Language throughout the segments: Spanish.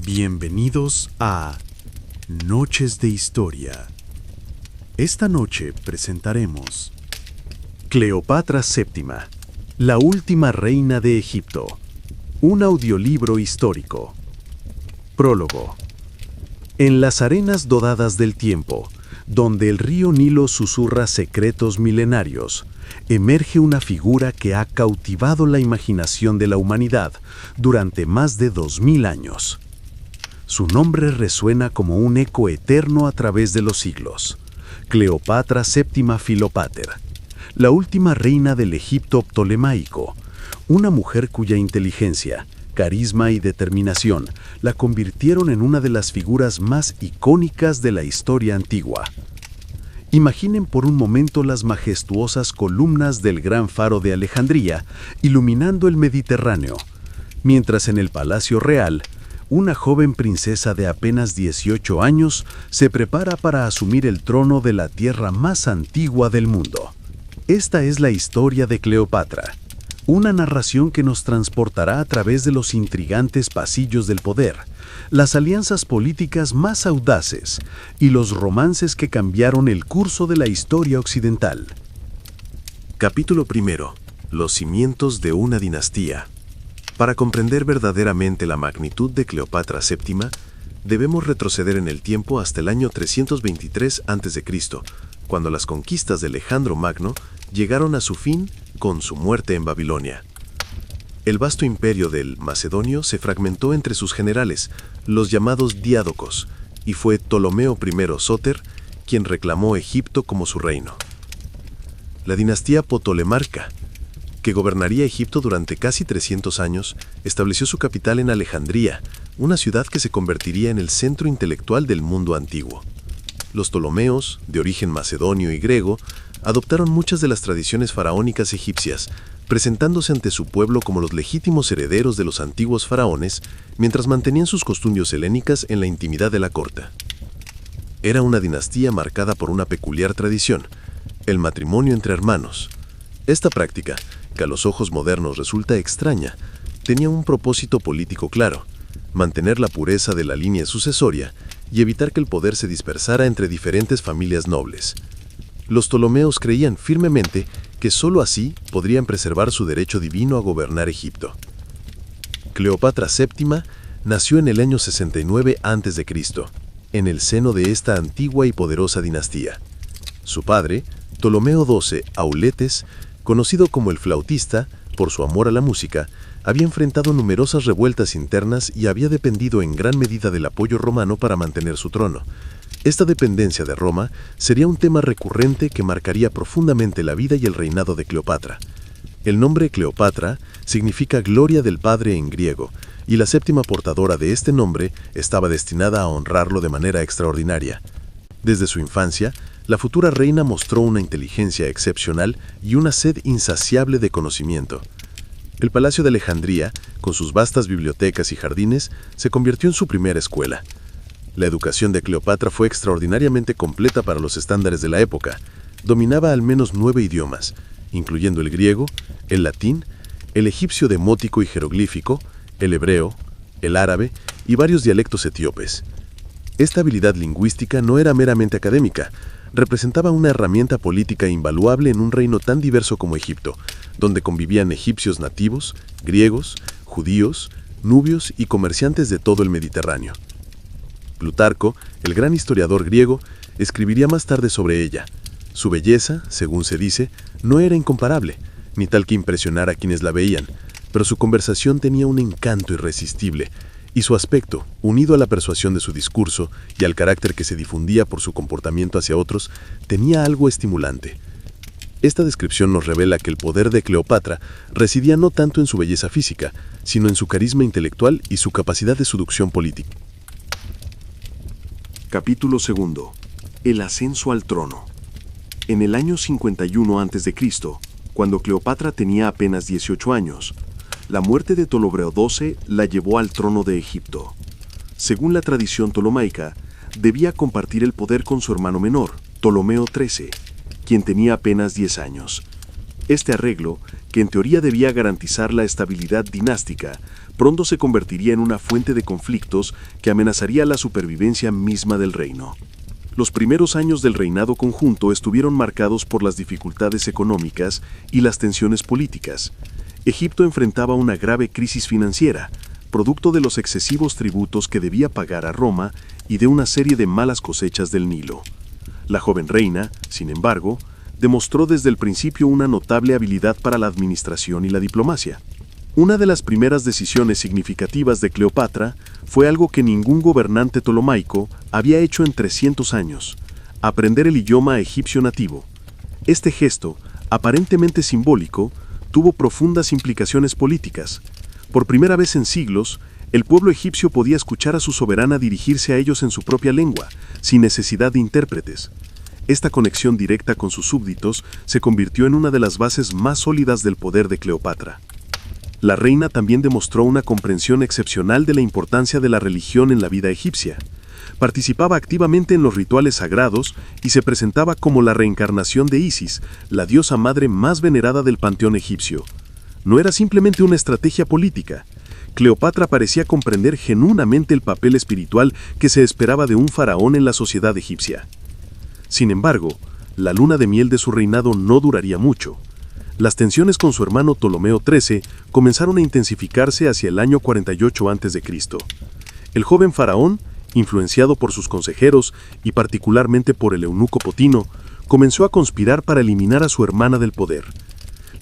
Bienvenidos a Noches de Historia. Esta noche presentaremos Cleopatra VII, la última reina de Egipto, un audiolibro histórico. Prólogo. En las arenas dodadas del tiempo, donde el río Nilo susurra secretos milenarios, emerge una figura que ha cautivado la imaginación de la humanidad durante más de 2000 años. Su nombre resuena como un eco eterno a través de los siglos. Cleopatra VII Filopater, la última reina del Egipto ptolemaico, una mujer cuya inteligencia, carisma y determinación la convirtieron en una de las figuras más icónicas de la historia antigua. Imaginen por un momento las majestuosas columnas del Gran Faro de Alejandría iluminando el Mediterráneo, mientras en el Palacio Real, una joven princesa de apenas 18 años se prepara para asumir el trono de la tierra más antigua del mundo. Esta es la historia de Cleopatra, una narración que nos transportará a través de los intrigantes pasillos del poder, las alianzas políticas más audaces y los romances que cambiaron el curso de la historia occidental. Capítulo 1. Los cimientos de una dinastía. Para comprender verdaderamente la magnitud de Cleopatra VII, debemos retroceder en el tiempo hasta el año 323 a.C., cuando las conquistas de Alejandro Magno llegaron a su fin con su muerte en Babilonia. El vasto imperio del Macedonio se fragmentó entre sus generales, los llamados diádocos, y fue Ptolomeo I Sóter quien reclamó Egipto como su reino. La dinastía Ptolemarca, que gobernaría Egipto durante casi 300 años, estableció su capital en Alejandría, una ciudad que se convertiría en el centro intelectual del mundo antiguo. Los Ptolomeos, de origen macedonio y griego, adoptaron muchas de las tradiciones faraónicas egipcias, presentándose ante su pueblo como los legítimos herederos de los antiguos faraones, mientras mantenían sus costumbres helénicas en la intimidad de la corte. Era una dinastía marcada por una peculiar tradición, el matrimonio entre hermanos. Esta práctica, que a los ojos modernos resulta extraña, tenía un propósito político claro: mantener la pureza de la línea sucesoria y evitar que el poder se dispersara entre diferentes familias nobles. Los Ptolomeos creían firmemente que sólo así podrían preservar su derecho divino a gobernar Egipto. Cleopatra VII nació en el año 69 a.C., en el seno de esta antigua y poderosa dinastía. Su padre, Ptolomeo XII Auletes, conocido como el flautista por su amor a la música, había enfrentado numerosas revueltas internas y había dependido en gran medida del apoyo romano para mantener su trono. Esta dependencia de Roma sería un tema recurrente que marcaría profundamente la vida y el reinado de Cleopatra. El nombre Cleopatra significa gloria del padre en griego, y la séptima portadora de este nombre estaba destinada a honrarlo de manera extraordinaria. Desde su infancia, la futura reina mostró una inteligencia excepcional y una sed insaciable de conocimiento. El Palacio de Alejandría, con sus vastas bibliotecas y jardines, se convirtió en su primera escuela. La educación de Cleopatra fue extraordinariamente completa para los estándares de la época. Dominaba al menos 9 idiomas, incluyendo el griego, el latín, el egipcio demótico y jeroglífico, el hebreo, el árabe y varios dialectos etíopes. Esta habilidad lingüística no era meramente académica, representaba una herramienta política invaluable en un reino tan diverso como Egipto, donde convivían egipcios nativos, griegos, judíos, nubios y comerciantes de todo el Mediterráneo. Plutarco, el gran historiador griego, escribiría más tarde sobre ella. Su belleza, según se dice, no era incomparable, ni tal que impresionara a quienes la veían, pero su conversación tenía un encanto irresistible, y su aspecto, unido a la persuasión de su discurso y al carácter que se difundía por su comportamiento hacia otros, tenía algo estimulante. Esta descripción nos revela que el poder de Cleopatra residía no tanto en su belleza física, sino en su carisma intelectual y su capacidad de seducción política. Capítulo 2. El ascenso al trono. En el año 51 a.C., cuando Cleopatra tenía apenas 18 años, la muerte de Ptolomeo XII la llevó al trono de Egipto. Según la tradición ptolomaica, debía compartir el poder con su hermano menor, Ptolomeo XIII, quien tenía apenas 10 años. Este arreglo, que en teoría debía garantizar la estabilidad dinástica, pronto se convertiría en una fuente de conflictos que amenazaría la supervivencia misma del reino. Los primeros años del reinado conjunto estuvieron marcados por las dificultades económicas y las tensiones políticas. Egipto enfrentaba una grave crisis financiera, producto de los excesivos tributos que debía pagar a Roma y de una serie de malas cosechas del Nilo. La joven reina, sin embargo, demostró desde el principio una notable habilidad para la administración y la diplomacia. Una de las primeras decisiones significativas de Cleopatra fue algo que ningún gobernante ptolomaico había hecho en 300 años: aprender el idioma egipcio nativo. Este gesto, aparentemente simbólico, tuvo profundas implicaciones políticas. Por primera vez en siglos, el pueblo egipcio podía escuchar a su soberana dirigirse a ellos en su propia lengua, sin necesidad de intérpretes. Esta conexión directa con sus súbditos se convirtió en una de las bases más sólidas del poder de Cleopatra. La reina también demostró una comprensión excepcional de la importancia de la religión en la vida egipcia. Participaba activamente en los rituales sagrados y se presentaba como la reencarnación de Isis, la diosa madre más venerada del panteón egipcio. No era simplemente una estrategia política. Cleopatra parecía comprender genuinamente el papel espiritual que se esperaba de un faraón en la sociedad egipcia. Sin embargo, la luna de miel de su reinado no duraría mucho. Las tensiones con su hermano Ptolomeo XIII comenzaron a intensificarse hacia el año 48 a.C. El joven faraón, influenciado por sus consejeros y particularmente por el eunuco Potino, comenzó a conspirar para eliminar a su hermana del poder.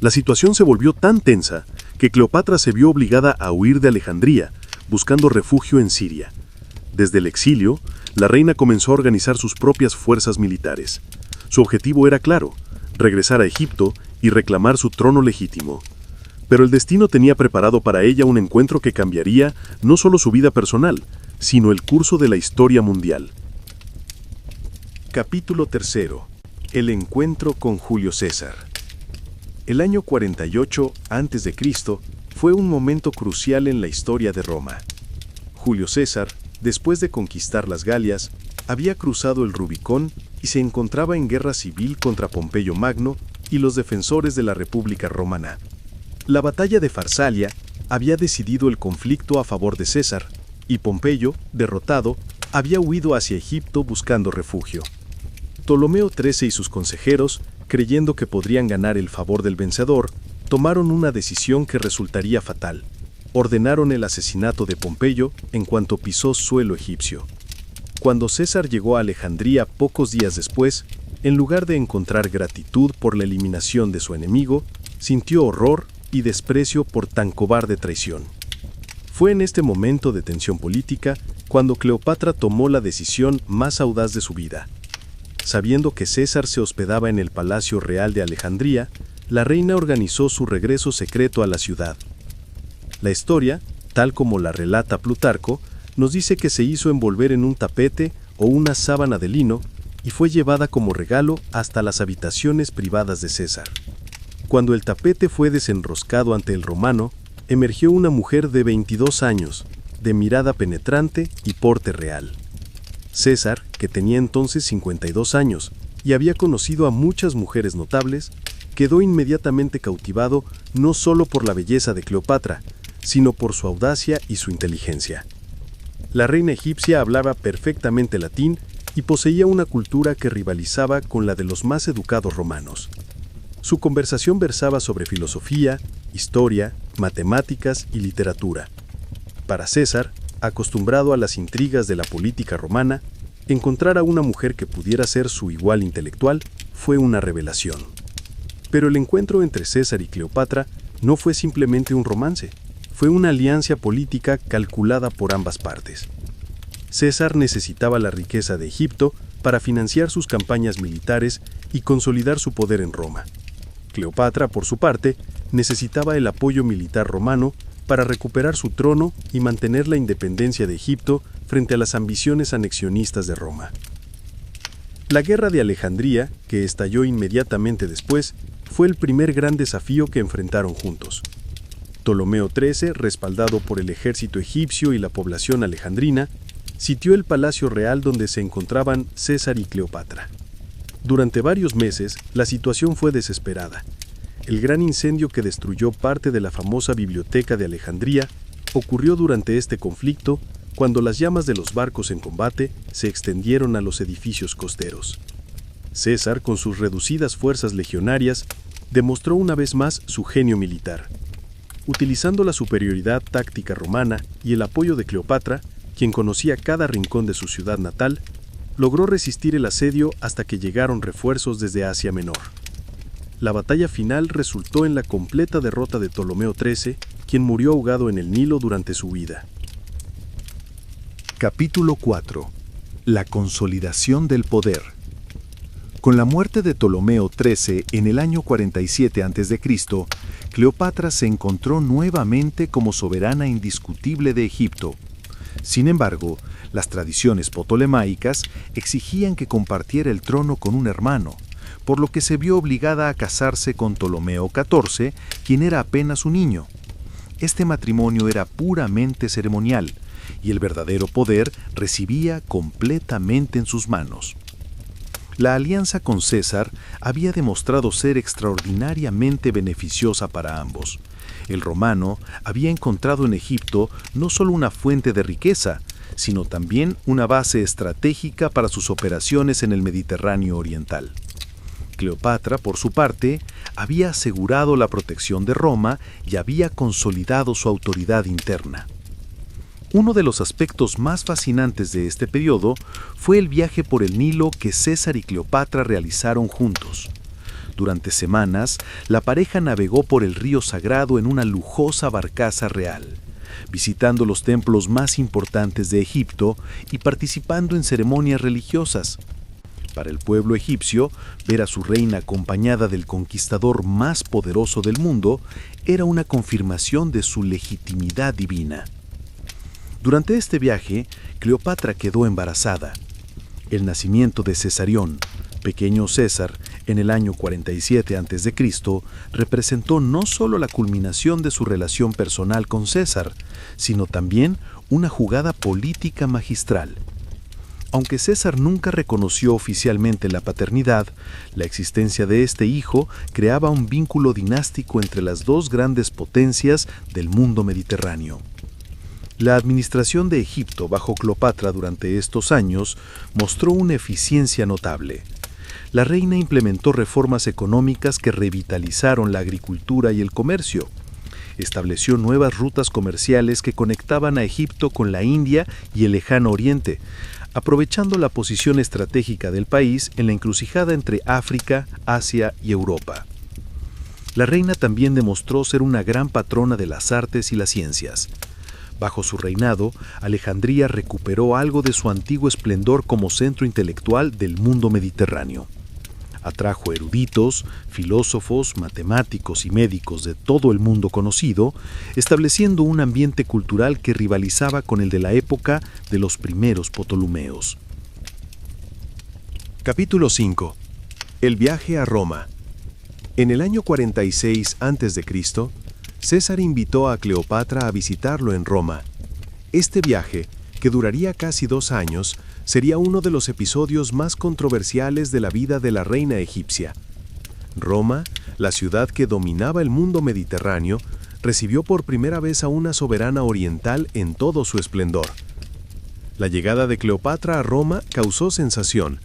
La situación se volvió tan tensa que Cleopatra se vio obligada a huir de Alejandría, buscando refugio en Siria. Desde el exilio, la reina comenzó a organizar sus propias fuerzas militares. Su objetivo era claro: regresar a Egipto y reclamar su trono legítimo. Pero el destino tenía preparado para ella un encuentro que cambiaría no solo su vida personal, sino el curso de la historia mundial. Capítulo 3. El encuentro con Julio César. El año 48 a.C. fue un momento crucial en la historia de Roma. Julio César, después de conquistar las Galias, había cruzado el Rubicón y se encontraba en guerra civil contra Pompeyo Magno y los defensores de la República Romana. La batalla de Farsalia había decidido el conflicto a favor de César, y Pompeyo, derrotado, había huido hacia Egipto buscando refugio. Ptolomeo XIII y sus consejeros, creyendo que podrían ganar el favor del vencedor, tomaron una decisión que resultaría fatal. Ordenaron el asesinato de Pompeyo en cuanto pisó suelo egipcio. Cuando César llegó a Alejandría pocos días después, en lugar de encontrar gratitud por la eliminación de su enemigo, sintió horror y desprecio por tan cobarde traición. Fue en este momento de tensión política cuando Cleopatra tomó la decisión más audaz de su vida. Sabiendo que César se hospedaba en el Palacio Real de Alejandría, la reina organizó su regreso secreto a la ciudad. La historia, tal como la relata Plutarco, nos dice que se hizo envolver en un tapete o una sábana de lino y fue llevada como regalo hasta las habitaciones privadas de César. Cuando el tapete fue desenroscado ante el romano, emergió una mujer de 22 años, de mirada penetrante y porte real. César, que tenía entonces 52 años y había conocido a muchas mujeres notables, quedó inmediatamente cautivado no solo por la belleza de Cleopatra, sino por su audacia y su inteligencia. La reina egipcia hablaba perfectamente latín y poseía una cultura que rivalizaba con la de los más educados romanos. Su conversación versaba sobre filosofía, historia, matemáticas y literatura. Para César, acostumbrado a las intrigas de la política romana, encontrar a una mujer que pudiera ser su igual intelectual fue una revelación. Pero el encuentro entre César y Cleopatra no fue simplemente un romance, fue una alianza política calculada por ambas partes. César necesitaba la riqueza de Egipto para financiar sus campañas militares y consolidar su poder en Roma. Cleopatra, por su parte, necesitaba el apoyo militar romano para recuperar su trono y mantener la independencia de Egipto frente a las ambiciones anexionistas de Roma. La guerra de Alejandría, que estalló inmediatamente después, fue el primer gran desafío que enfrentaron juntos. Ptolomeo XIII, respaldado por el ejército egipcio y la población alejandrina, sitió el palacio real donde se encontraban César y Cleopatra. Durante varios meses, la situación fue desesperada. El gran incendio que destruyó parte de la famosa biblioteca de Alejandría ocurrió durante este conflicto, cuando las llamas de los barcos en combate se extendieron a los edificios costeros. César, con sus reducidas fuerzas legionarias, demostró una vez más su genio militar. Utilizando la superioridad táctica romana y el apoyo de Cleopatra, quien conocía cada rincón de su ciudad natal, logró resistir el asedio hasta que llegaron refuerzos desde Asia Menor. La batalla final resultó en la completa derrota de Ptolomeo XIII, quien murió ahogado en el Nilo durante su huida. Capítulo 4. La consolidación del poder. Con la muerte de Ptolomeo XIII en el año 47 a.C., Cleopatra se encontró nuevamente como soberana indiscutible de Egipto. Sin embargo, las tradiciones ptolemaicas exigían que compartiera el trono con un hermano, por lo que se vio obligada a casarse con Ptolomeo XIV, quien era apenas un niño. Este matrimonio era puramente ceremonial, y el verdadero poder residía completamente en sus manos. La alianza con César había demostrado ser extraordinariamente beneficiosa para ambos. El romano había encontrado en Egipto no solo una fuente de riqueza, sino también una base estratégica para sus operaciones en el Mediterráneo oriental. Cleopatra, por su parte, había asegurado la protección de Roma y había consolidado su autoridad interna. Uno de los aspectos más fascinantes de este periodo fue el viaje por el Nilo que César y Cleopatra realizaron juntos. Durante semanas, la pareja navegó por el río Sagrado en una lujosa barcaza real, visitando los templos más importantes de Egipto y participando en ceremonias religiosas. Para el pueblo egipcio, ver a su reina acompañada del conquistador más poderoso del mundo era una confirmación de su legitimidad divina. Durante este viaje, Cleopatra quedó embarazada. El nacimiento de Cesarión, pequeño César, en el año 47 a.C., representó no solo la culminación de su relación personal con César, sino también una jugada política magistral. Aunque César nunca reconoció oficialmente la paternidad, la existencia de este hijo creaba un vínculo dinástico entre las dos grandes potencias del mundo mediterráneo. La administración de Egipto bajo Cleopatra durante estos años mostró una eficiencia notable. La reina implementó reformas económicas que revitalizaron la agricultura y el comercio. Estableció nuevas rutas comerciales que conectaban a Egipto con la India y el lejano Oriente, aprovechando la posición estratégica del país en la encrucijada entre África, Asia y Europa. La reina también demostró ser una gran patrona de las artes y las ciencias. Bajo su reinado, Alejandría recuperó algo de su antiguo esplendor como centro intelectual del mundo mediterráneo. Atrajo eruditos, filósofos, matemáticos y médicos de todo el mundo conocido, estableciendo un ambiente cultural que rivalizaba con el de la época de los primeros Ptolomeos. Capítulo 5. El viaje a Roma. En el año 46 a.C., César invitó a Cleopatra a visitarlo en Roma. Este viaje, que duraría casi 2 años, sería uno de los episodios más controversiales de la vida de la reina egipcia. Roma, la ciudad que dominaba el mundo mediterráneo, recibió por primera vez a una soberana oriental en todo su esplendor. La llegada de Cleopatra a Roma causó sensación.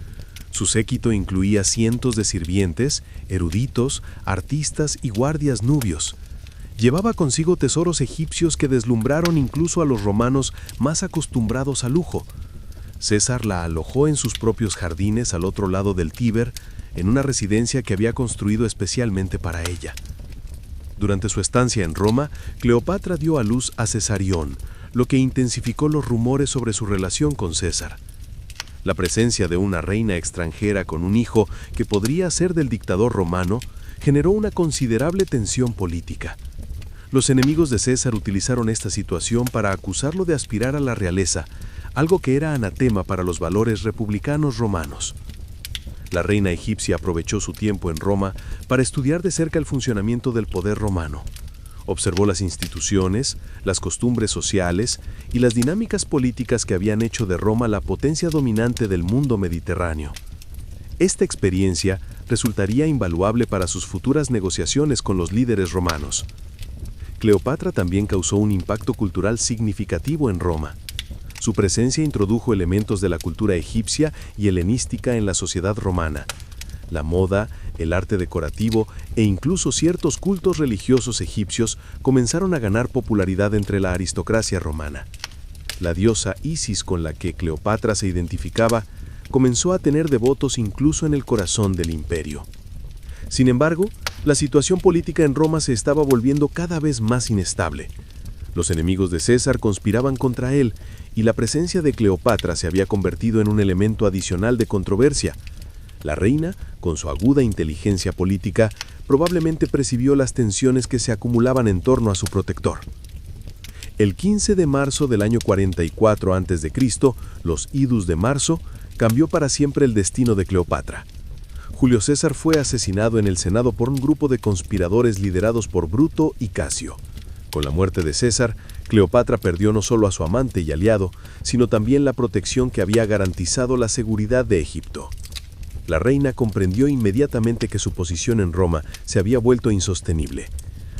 Su séquito incluía cientos de sirvientes, eruditos, artistas y guardias nubios. Llevaba consigo tesoros egipcios que deslumbraron incluso a los romanos más acostumbrados al lujo. César la alojó en sus propios jardines al otro lado del Tíber, en una residencia que había construido especialmente para ella. Durante su estancia en Roma, Cleopatra dio a luz a Cesarión, lo que intensificó los rumores sobre su relación con César. La presencia de una reina extranjera con un hijo que podría ser del dictador romano generó una considerable tensión política. Los enemigos de César utilizaron esta situación para acusarlo de aspirar a la realeza, algo que era anatema para los valores republicanos romanos. La reina egipcia aprovechó su tiempo en Roma para estudiar de cerca el funcionamiento del poder romano. Observó las instituciones, las costumbres sociales y las dinámicas políticas que habían hecho de Roma la potencia dominante del mundo mediterráneo. Esta experiencia resultaría invaluable para sus futuras negociaciones con los líderes romanos. Cleopatra también causó un impacto cultural significativo en Roma. Su presencia introdujo elementos de la cultura egipcia y helenística en la sociedad romana. La moda, el arte decorativo e incluso ciertos cultos religiosos egipcios comenzaron a ganar popularidad entre la aristocracia romana. La diosa Isis, con la que Cleopatra se identificaba, comenzó a tener devotos incluso en el corazón del imperio. Sin embargo, la situación política en Roma se estaba volviendo cada vez más inestable. Los enemigos de César conspiraban contra él y la presencia de Cleopatra se había convertido en un elemento adicional de controversia. La reina, con su aguda inteligencia política, probablemente percibió las tensiones que se acumulaban en torno a su protector. El 15 de marzo del año 44 a.C., los idus de marzo, cambió para siempre el destino de Cleopatra. Julio César fue asesinado en el Senado por un grupo de conspiradores liderados por Bruto y Casio. Con la muerte de César, Cleopatra perdió no solo a su amante y aliado, sino también la protección que había garantizado la seguridad de Egipto. La reina comprendió inmediatamente que su posición en Roma se había vuelto insostenible.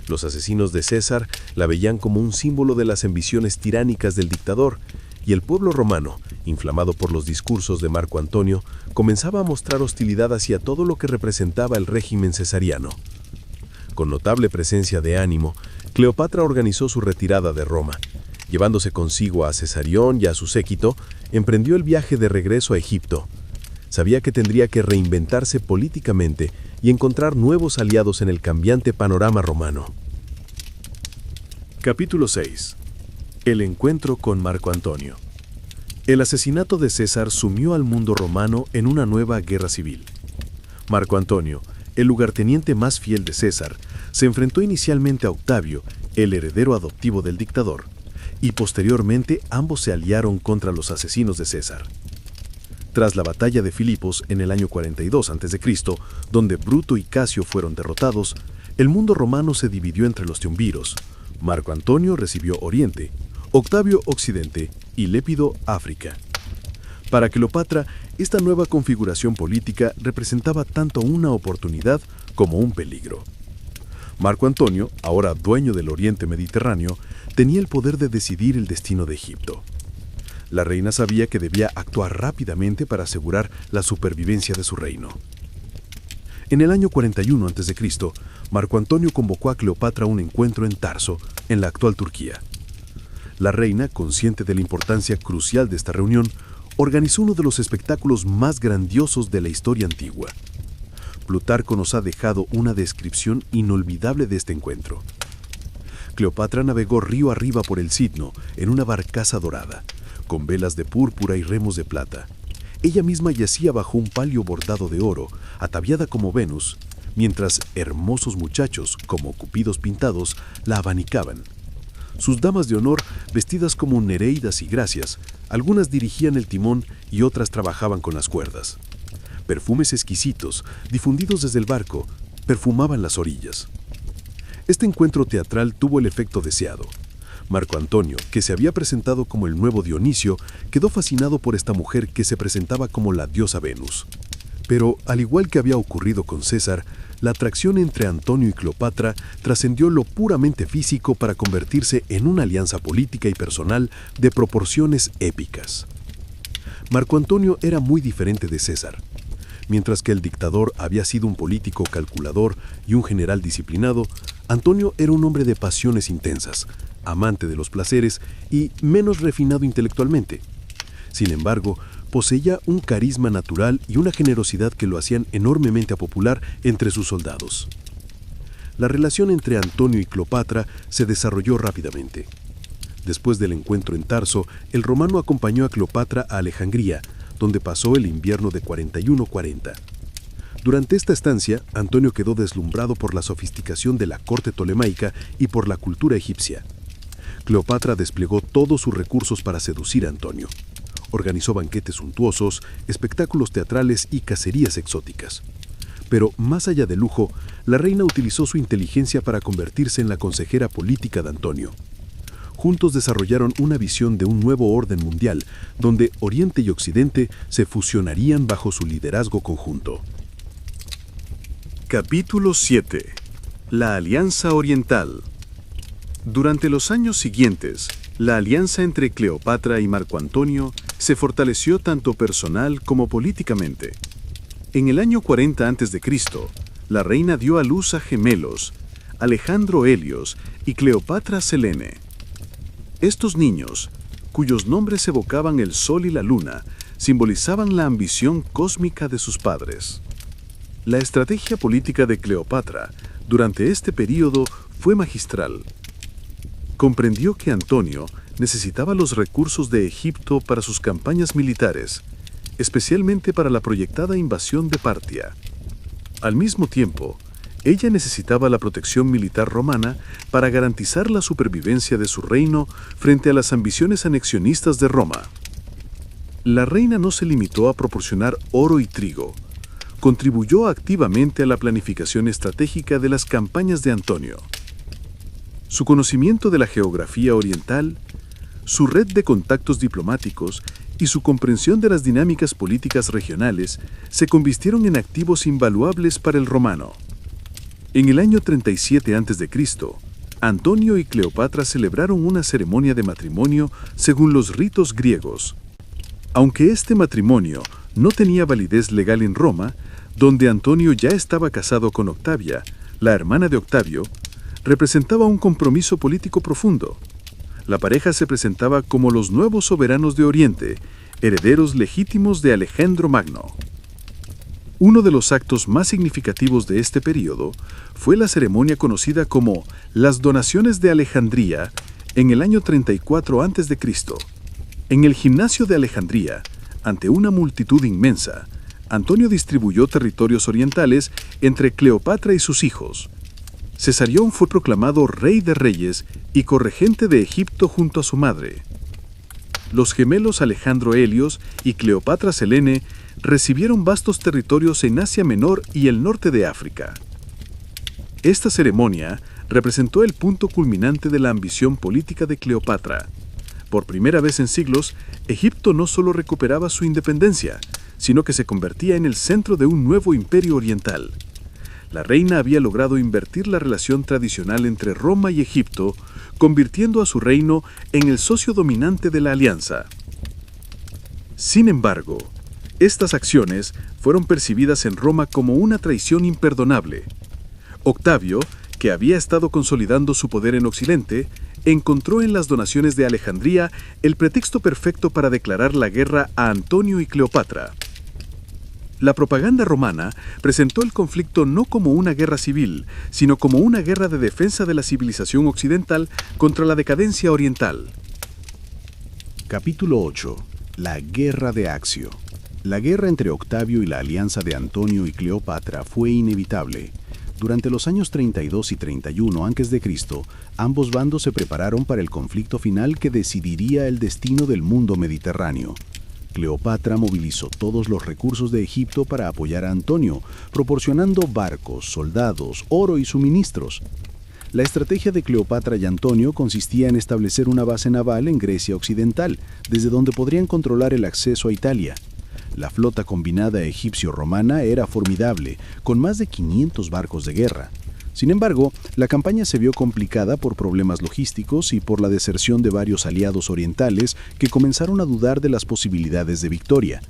Los asesinos de César la veían como un símbolo de las ambiciones tiránicas del dictador, y el pueblo romano, inflamado por los discursos de Marco Antonio, comenzaba a mostrar hostilidad hacia todo lo que representaba el régimen cesariano. Con notable presencia de ánimo, Cleopatra organizó su retirada de Roma. Llevándose consigo a Cesarión y a su séquito, emprendió el viaje de regreso a Egipto. Sabía que tendría que reinventarse políticamente y encontrar nuevos aliados en el cambiante panorama romano. Capítulo 6. El encuentro con Marco Antonio. El asesinato de César sumió al mundo romano en una nueva guerra civil. Marco Antonio, el lugarteniente más fiel de César, se enfrentó inicialmente a Octavio, el heredero adoptivo del dictador, y posteriormente ambos se aliaron contra los asesinos de César. Tras la batalla de Filipos en el año 42 a.C., donde Bruto y Casio fueron derrotados, el mundo romano se dividió entre los triunviros. Marco Antonio recibió Oriente, Octavio Occidente y Lépido África. Para Cleopatra, esta nueva configuración política representaba tanto una oportunidad como un peligro. Marco Antonio, ahora dueño del Oriente Mediterráneo, tenía el poder de decidir el destino de Egipto. La reina sabía que debía actuar rápidamente para asegurar la supervivencia de su reino. En el año 41 a.C., Marco Antonio convocó a Cleopatra a un encuentro en Tarso, en la actual Turquía. La reina, consciente de la importancia crucial de esta reunión, organizó uno de los espectáculos más grandiosos de la historia antigua. Plutarco nos ha dejado una descripción inolvidable de este encuentro. Cleopatra navegó río arriba por el Citno en una barcaza dorada, con velas de púrpura y remos de plata. Ella misma yacía bajo un palio bordado de oro, ataviada como Venus, mientras hermosos muchachos, como cupidos pintados, la abanicaban. Sus damas de honor, vestidas como nereidas y gracias, algunas dirigían el timón y otras trabajaban con las cuerdas. Perfumes exquisitos, difundidos desde el barco, perfumaban las orillas. Este encuentro teatral tuvo el efecto deseado. Marco Antonio, que se había presentado como el nuevo Dionisio, quedó fascinado por esta mujer que se presentaba como la diosa Venus. Pero, al igual que había ocurrido con César, la atracción entre Antonio y Cleopatra trascendió lo puramente físico para convertirse en una alianza política y personal de proporciones épicas. Marco Antonio era muy diferente de César. Mientras que el dictador había sido un político calculador y un general disciplinado, Antonio era un hombre de pasiones intensas, amante de los placeres y menos refinado intelectualmente. Sin embargo, poseía un carisma natural y una generosidad que lo hacían enormemente popular entre sus soldados. La relación entre Antonio y Cleopatra se desarrolló rápidamente. Después del encuentro en Tarso, el romano acompañó a Cleopatra a Alejandría, donde pasó el invierno de 41-40. Durante esta estancia, Antonio quedó deslumbrado por la sofisticación de la corte tolemaica y por la cultura egipcia. Cleopatra desplegó todos sus recursos para seducir a Antonio. Organizó banquetes suntuosos, espectáculos teatrales y cacerías exóticas. Pero, más allá del lujo, la reina utilizó su inteligencia para convertirse en la consejera política de Antonio. Juntos desarrollaron una visión de un nuevo orden mundial, donde Oriente y Occidente se fusionarían bajo su liderazgo conjunto. Capítulo 7. La Alianza Oriental. Durante los años siguientes, la alianza entre Cleopatra y Marco Antonio se fortaleció tanto personal como políticamente. En el año 40 a.C., la reina dio a luz a gemelos, Alejandro Helios y Cleopatra Selene. Estos niños, cuyos nombres evocaban el sol y la luna, simbolizaban la ambición cósmica de sus padres. La estrategia política de Cleopatra durante este período fue magistral. Comprendió que Antonio necesitaba los recursos de Egipto para sus campañas militares, especialmente para la proyectada invasión de Partia. Al mismo tiempo, ella necesitaba la protección militar romana para garantizar la supervivencia de su reino frente a las ambiciones anexionistas de Roma. La reina no se limitó a proporcionar oro y trigo, contribuyó activamente a la planificación estratégica de las campañas de Antonio. Su conocimiento de la geografía oriental, su red de contactos diplomáticos y su comprensión de las dinámicas políticas regionales se convirtieron en activos invaluables para el romano. En el año 37 a.C., Antonio y Cleopatra celebraron una ceremonia de matrimonio según los ritos griegos. Aunque este matrimonio no tenía validez legal en Roma, donde Antonio ya estaba casado con Octavia, la hermana de Octavio, representaba un compromiso político profundo. La pareja se presentaba como los nuevos soberanos de Oriente, herederos legítimos de Alejandro Magno. Uno de los actos más significativos de este período fue la ceremonia conocida como las Donaciones de Alejandría en el año 34 a.C. En el gimnasio de Alejandría, ante una multitud inmensa, Antonio distribuyó territorios orientales entre Cleopatra y sus hijos. Cesarión fue proclamado rey de reyes y corregente de Egipto junto a su madre. Los gemelos Alejandro Helios y Cleopatra Selene recibieron vastos territorios en Asia Menor y el norte de África. Esta ceremonia representó el punto culminante de la ambición política de Cleopatra. Por primera vez en siglos, Egipto no solo recuperaba su independencia, sino que se convertía en el centro de un nuevo imperio oriental. La reina había logrado invertir la relación tradicional entre Roma y Egipto, convirtiendo a su reino en el socio dominante de la alianza. Sin embargo, estas acciones fueron percibidas en Roma como una traición imperdonable. Octavio, que había estado consolidando su poder en Occidente, encontró en las donaciones de Alejandría el pretexto perfecto para declarar la guerra a Antonio y Cleopatra. La propaganda romana presentó el conflicto no como una guerra civil, sino como una guerra de defensa de la civilización occidental contra la decadencia oriental. Capítulo 8. La Guerra de Accio. La guerra entre Octavio y la alianza de Antonio y Cleopatra fue inevitable. Durante los años 32 y 31 a.C., ambos bandos se prepararon para el conflicto final que decidiría el destino del mundo mediterráneo. Cleopatra movilizó todos los recursos de Egipto para apoyar a Antonio, proporcionando barcos, soldados, oro y suministros. La estrategia de Cleopatra y Antonio consistía en establecer una base naval en Grecia Occidental, desde donde podrían controlar el acceso a Italia. La flota combinada egipcio-romana era formidable, con más de 500 barcos de guerra. Sin embargo, la campaña se vio complicada por problemas logísticos y por la deserción de varios aliados orientales que comenzaron a dudar de las posibilidades de victoria.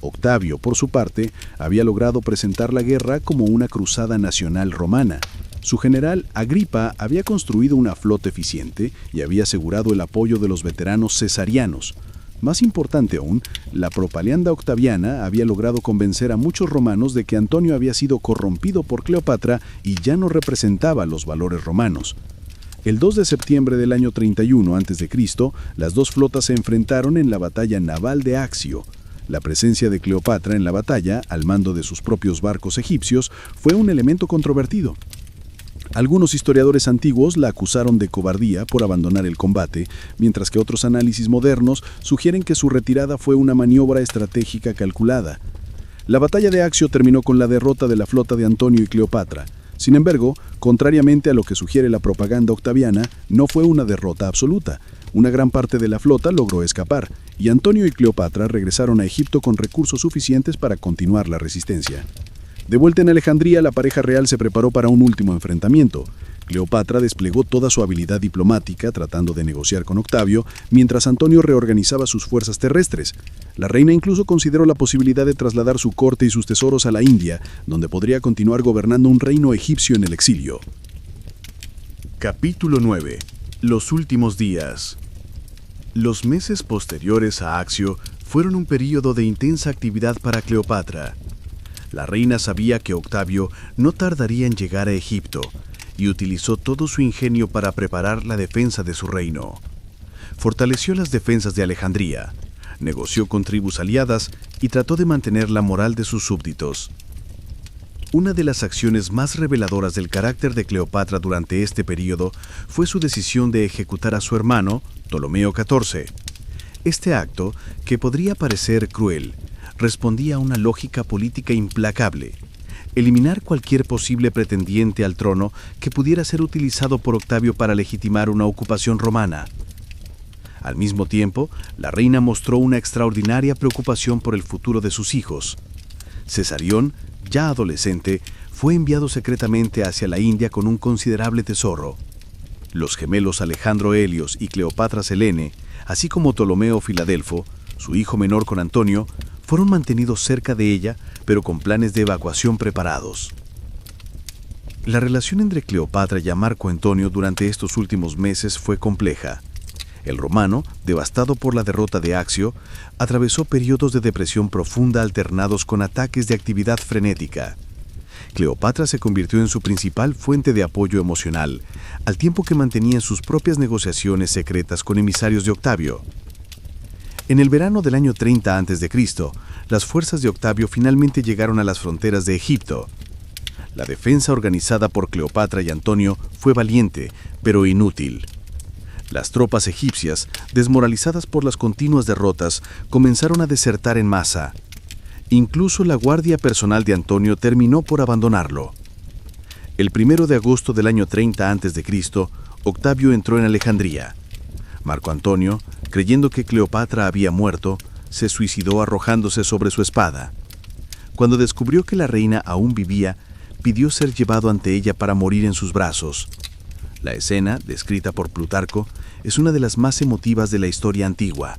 Octavio, por su parte, había logrado presentar la guerra como una cruzada nacional romana. Su general, Agripa, había construido una flota eficiente y había asegurado el apoyo de los veteranos cesarianos. Más importante aún, la propaganda octaviana había logrado convencer a muchos romanos de que Antonio había sido corrompido por Cleopatra y ya no representaba los valores romanos. El 2 de septiembre del año 31 a.C., las dos flotas se enfrentaron en la batalla naval de Accio. La presencia de Cleopatra en la batalla, al mando de sus propios barcos egipcios, fue un elemento controvertido. Algunos historiadores antiguos la acusaron de cobardía por abandonar el combate, mientras que otros análisis modernos sugieren que su retirada fue una maniobra estratégica calculada. La batalla de Accio terminó con la derrota de la flota de Antonio y Cleopatra. Sin embargo, contrariamente a lo que sugiere la propaganda octaviana, no fue una derrota absoluta. Una gran parte de la flota logró escapar, y Antonio y Cleopatra regresaron a Egipto con recursos suficientes para continuar la resistencia. De vuelta en Alejandría, la pareja real se preparó para un último enfrentamiento. Cleopatra desplegó toda su habilidad diplomática tratando de negociar con Octavio, mientras Antonio reorganizaba sus fuerzas terrestres. La reina incluso consideró la posibilidad de trasladar su corte y sus tesoros a la India, donde podría continuar gobernando un reino egipcio en el exilio. Capítulo 9. Los últimos días. Los meses posteriores a Accio fueron un período de intensa actividad para Cleopatra. La reina sabía que Octavio no tardaría en llegar a Egipto, y utilizó todo su ingenio para preparar la defensa de su reino. Fortaleció las defensas de Alejandría, negoció con tribus aliadas y trató de mantener la moral de sus súbditos. Una de las acciones más reveladoras del carácter de Cleopatra durante este período fue su decisión de ejecutar a su hermano, Ptolomeo XIV. Este acto, que podría parecer cruel, respondía a una lógica política implacable: eliminar cualquier posible pretendiente al trono que pudiera ser utilizado por Octavio para legitimar una ocupación romana. Al mismo tiempo, la reina mostró una extraordinaria preocupación por el futuro de sus hijos. Cesarión, ya adolescente, fue enviado secretamente hacia la India con un considerable tesoro. Los gemelos Alejandro Helios y Cleopatra Selene, así como Ptolomeo Filadelfo, su hijo menor con Antonio, fueron mantenidos cerca de ella, pero con planes de evacuación preparados. La relación entre Cleopatra y Marco Antonio durante estos últimos meses fue compleja. El romano, devastado por la derrota de Accio, atravesó periodos de depresión profunda alternados con ataques de actividad frenética. Cleopatra se convirtió en su principal fuente de apoyo emocional, al tiempo que mantenía sus propias negociaciones secretas con emisarios de Octavio. En el verano del año 30 a.C., las fuerzas de Octavio finalmente llegaron a las fronteras de Egipto. La defensa organizada por Cleopatra y Antonio fue valiente, pero inútil. Las tropas egipcias, desmoralizadas por las continuas derrotas, comenzaron a desertar en masa. Incluso la guardia personal de Antonio terminó por abandonarlo. El 1 de agosto del año 30 a.C., Octavio entró en Alejandría. Marco Antonio, creyendo que Cleopatra había muerto, se suicidó arrojándose sobre su espada. Cuando descubrió que la reina aún vivía, pidió ser llevado ante ella para morir en sus brazos. La escena, descrita por Plutarco, es una de las más emotivas de la historia antigua.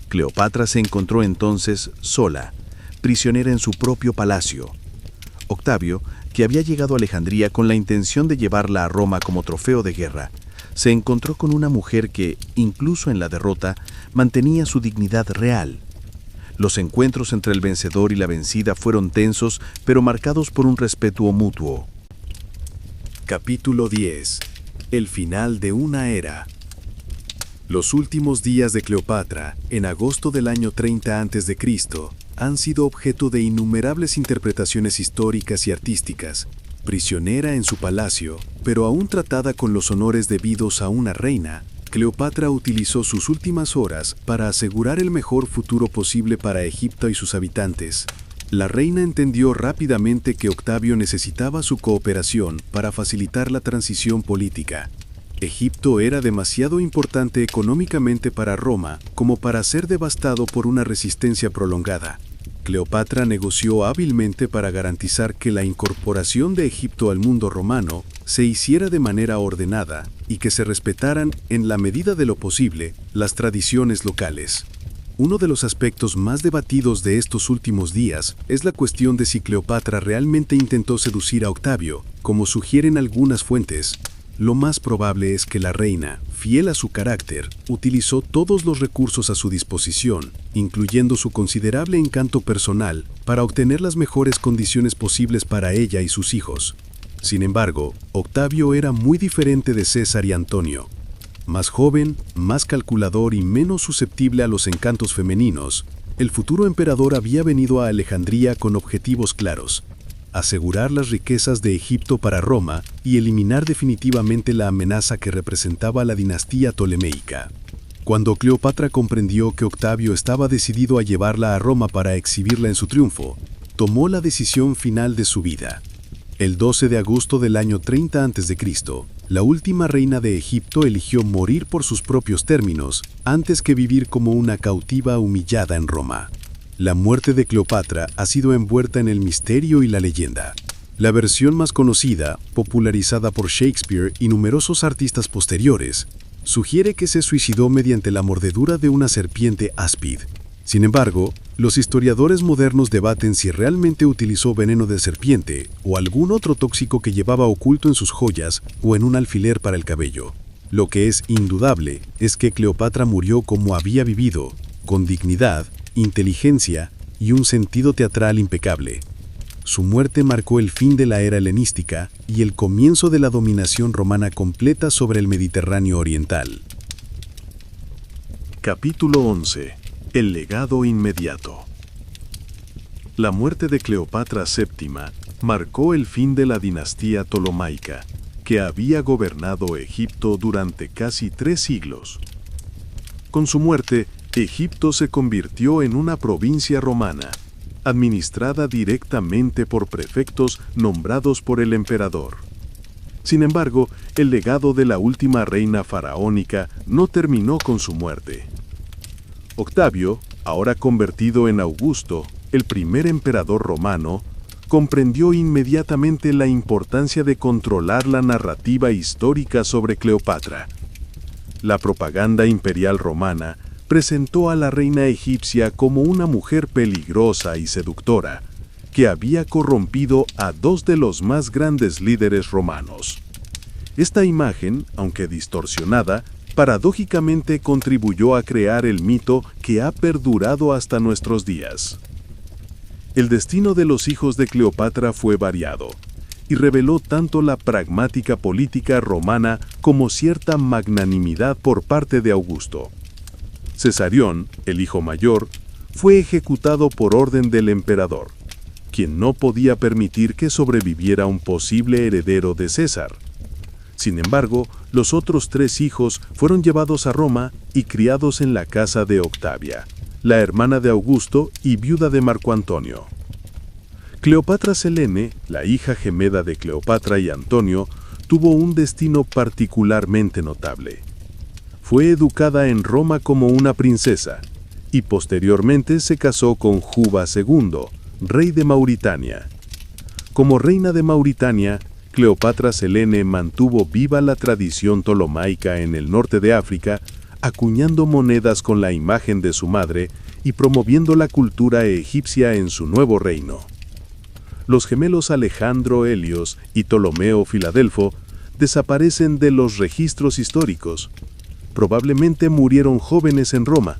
Cleopatra se encontró entonces sola, prisionera en su propio palacio. Octavio, que había llegado a Alejandría con la intención de llevarla a Roma como trofeo de guerra, se encontró con una mujer que, incluso en la derrota, mantenía su dignidad real. Los encuentros entre el vencedor y la vencida fueron tensos, pero marcados por un respeto mutuo. Capítulo 10. El final de una era. Los últimos días de Cleopatra, en agosto del año 30 a.C., han sido objeto de innumerables interpretaciones históricas y artísticas. Prisionera en su palacio, pero aún tratada con los honores debidos a una reina, Cleopatra utilizó sus últimas horas para asegurar el mejor futuro posible para Egipto y sus habitantes. La reina entendió rápidamente que Octavio necesitaba su cooperación para facilitar la transición política. Egipto era demasiado importante económicamente para Roma como para ser devastado por una resistencia prolongada. Cleopatra negoció hábilmente para garantizar que la incorporación de Egipto al mundo romano se hiciera de manera ordenada y que se respetaran, en la medida de lo posible, las tradiciones locales. Uno de los aspectos más debatidos de estos últimos días es la cuestión de si Cleopatra realmente intentó seducir a Octavio, como sugieren algunas fuentes. Lo más probable es que la reina, fiel a su carácter, utilizó todos los recursos a su disposición, incluyendo su considerable encanto personal, para obtener las mejores condiciones posibles para ella y sus hijos. Sin embargo, Octavio era muy diferente de César y Antonio. Más joven, más calculador y menos susceptible a los encantos femeninos, el futuro emperador había venido a Alejandría con objetivos claros: asegurar las riquezas de Egipto para Roma y eliminar definitivamente la amenaza que representaba la dinastía ptolemeica. Cuando Cleopatra comprendió que Octavio estaba decidido a llevarla a Roma para exhibirla en su triunfo, tomó la decisión final de su vida. El 12 de agosto del año 30 a.C., la última reina de Egipto eligió morir por sus propios términos antes que vivir como una cautiva humillada en Roma. La muerte de Cleopatra ha sido envuelta en el misterio y la leyenda. La versión más conocida, popularizada por Shakespeare y numerosos artistas posteriores, sugiere que se suicidó mediante la mordedura de una serpiente áspid. Sin embargo, los historiadores modernos debaten si realmente utilizó veneno de serpiente o algún otro tóxico que llevaba oculto en sus joyas o en un alfiler para el cabello. Lo que es indudable es que Cleopatra murió como había vivido, con dignidad, inteligencia y un sentido teatral impecable. Su muerte marcó el fin de la era helenística y el comienzo de la dominación romana completa sobre el Mediterráneo oriental. Capítulo 11. El legado inmediato. La muerte de Cleopatra VII marcó el fin de la dinastía ptolomaica, que había gobernado Egipto durante casi 3 siglos. Con su muerte, Egipto se convirtió en una provincia romana, administrada directamente por prefectos nombrados por el emperador. Sin embargo, el legado de la última reina faraónica no terminó con su muerte. Octavio, ahora convertido en Augusto, el primer emperador romano, comprendió inmediatamente la importancia de controlar la narrativa histórica sobre Cleopatra. La propaganda imperial romana presentó a la reina egipcia como una mujer peligrosa y seductora, que había corrompido a 2 de los más grandes líderes romanos. Esta imagen, aunque distorsionada, paradójicamente contribuyó a crear el mito que ha perdurado hasta nuestros días. El destino de los hijos de Cleopatra fue variado, y reveló tanto la pragmática política romana como cierta magnanimidad por parte de Augusto. Cesarión, el hijo mayor, fue ejecutado por orden del emperador, quien no podía permitir que sobreviviera un posible heredero de César. Sin embargo, los otros 3 hijos fueron llevados a Roma y criados en la casa de Octavia, la hermana de Augusto y viuda de Marco Antonio. Cleopatra Selene, la hija gemela de Cleopatra y Antonio, tuvo un destino particularmente notable. Fue educada en Roma como una princesa, y posteriormente se casó con Juba II, rey de Mauritania. Como reina de Mauritania, Cleopatra Selene mantuvo viva la tradición ptolomaica en el norte de África, acuñando monedas con la imagen de su madre y promoviendo la cultura egipcia en su nuevo reino. Los gemelos Alejandro Helios y Ptolomeo Filadelfo desaparecen de los registros históricos. Probablemente murieron jóvenes en Roma.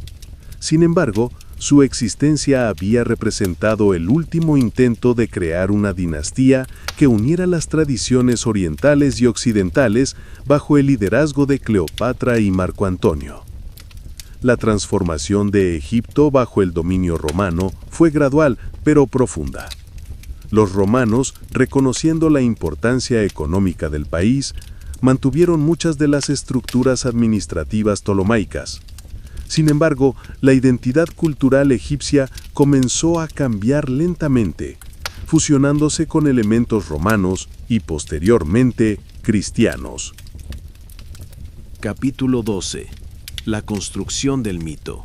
Sin embargo, su existencia había representado el último intento de crear una dinastía que uniera las tradiciones orientales y occidentales bajo el liderazgo de Cleopatra y Marco Antonio. La transformación de Egipto bajo el dominio romano fue gradual, pero profunda. Los romanos, reconociendo la importancia económica del país, mantuvieron muchas de las estructuras administrativas ptolomaicas. Sin embargo, la identidad cultural egipcia comenzó a cambiar lentamente, fusionándose con elementos romanos y posteriormente cristianos. Capítulo 12. La construcción del mito.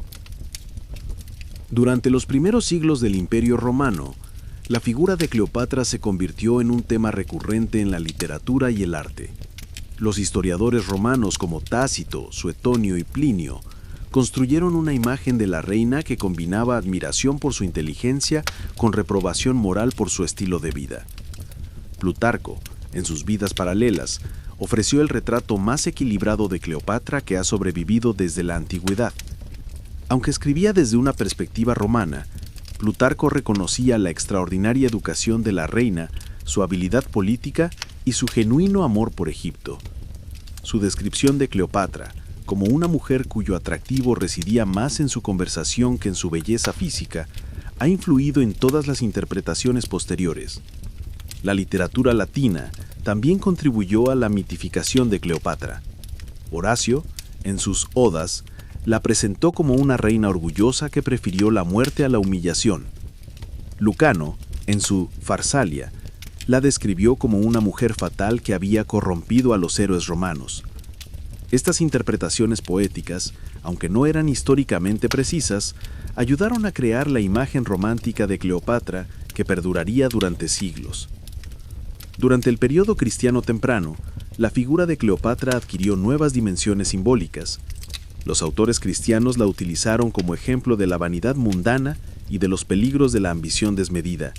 Durante los primeros siglos del Imperio Romano, la figura de Cleopatra se convirtió en un tema recurrente en la literatura y el arte. Los historiadores romanos como Tácito, Suetonio y Plinio construyeron una imagen de la reina que combinaba admiración por su inteligencia con reprobación moral por su estilo de vida. Plutarco, en sus Vidas Paralelas, ofreció el retrato más equilibrado de Cleopatra que ha sobrevivido desde la antigüedad. Aunque escribía desde una perspectiva romana, Plutarco reconocía la extraordinaria educación de la reina, su habilidad política y su genuino amor por Egipto. Su descripción de Cleopatra, como una mujer cuyo atractivo residía más en su conversación que en su belleza física, ha influido en todas las interpretaciones posteriores. La literatura latina también contribuyó a la mitificación de Cleopatra. Horacio, en sus Odas, la presentó como una reina orgullosa que prefirió la muerte a la humillación. Lucano, en su Farsalia, la describió como una mujer fatal que había corrompido a los héroes romanos. Estas interpretaciones poéticas, aunque no eran históricamente precisas, ayudaron a crear la imagen romántica de Cleopatra que perduraría durante siglos. Durante el periodo cristiano temprano, la figura de Cleopatra adquirió nuevas dimensiones simbólicas. Los autores cristianos la utilizaron como ejemplo de la vanidad mundana y de los peligros de la ambición desmedida.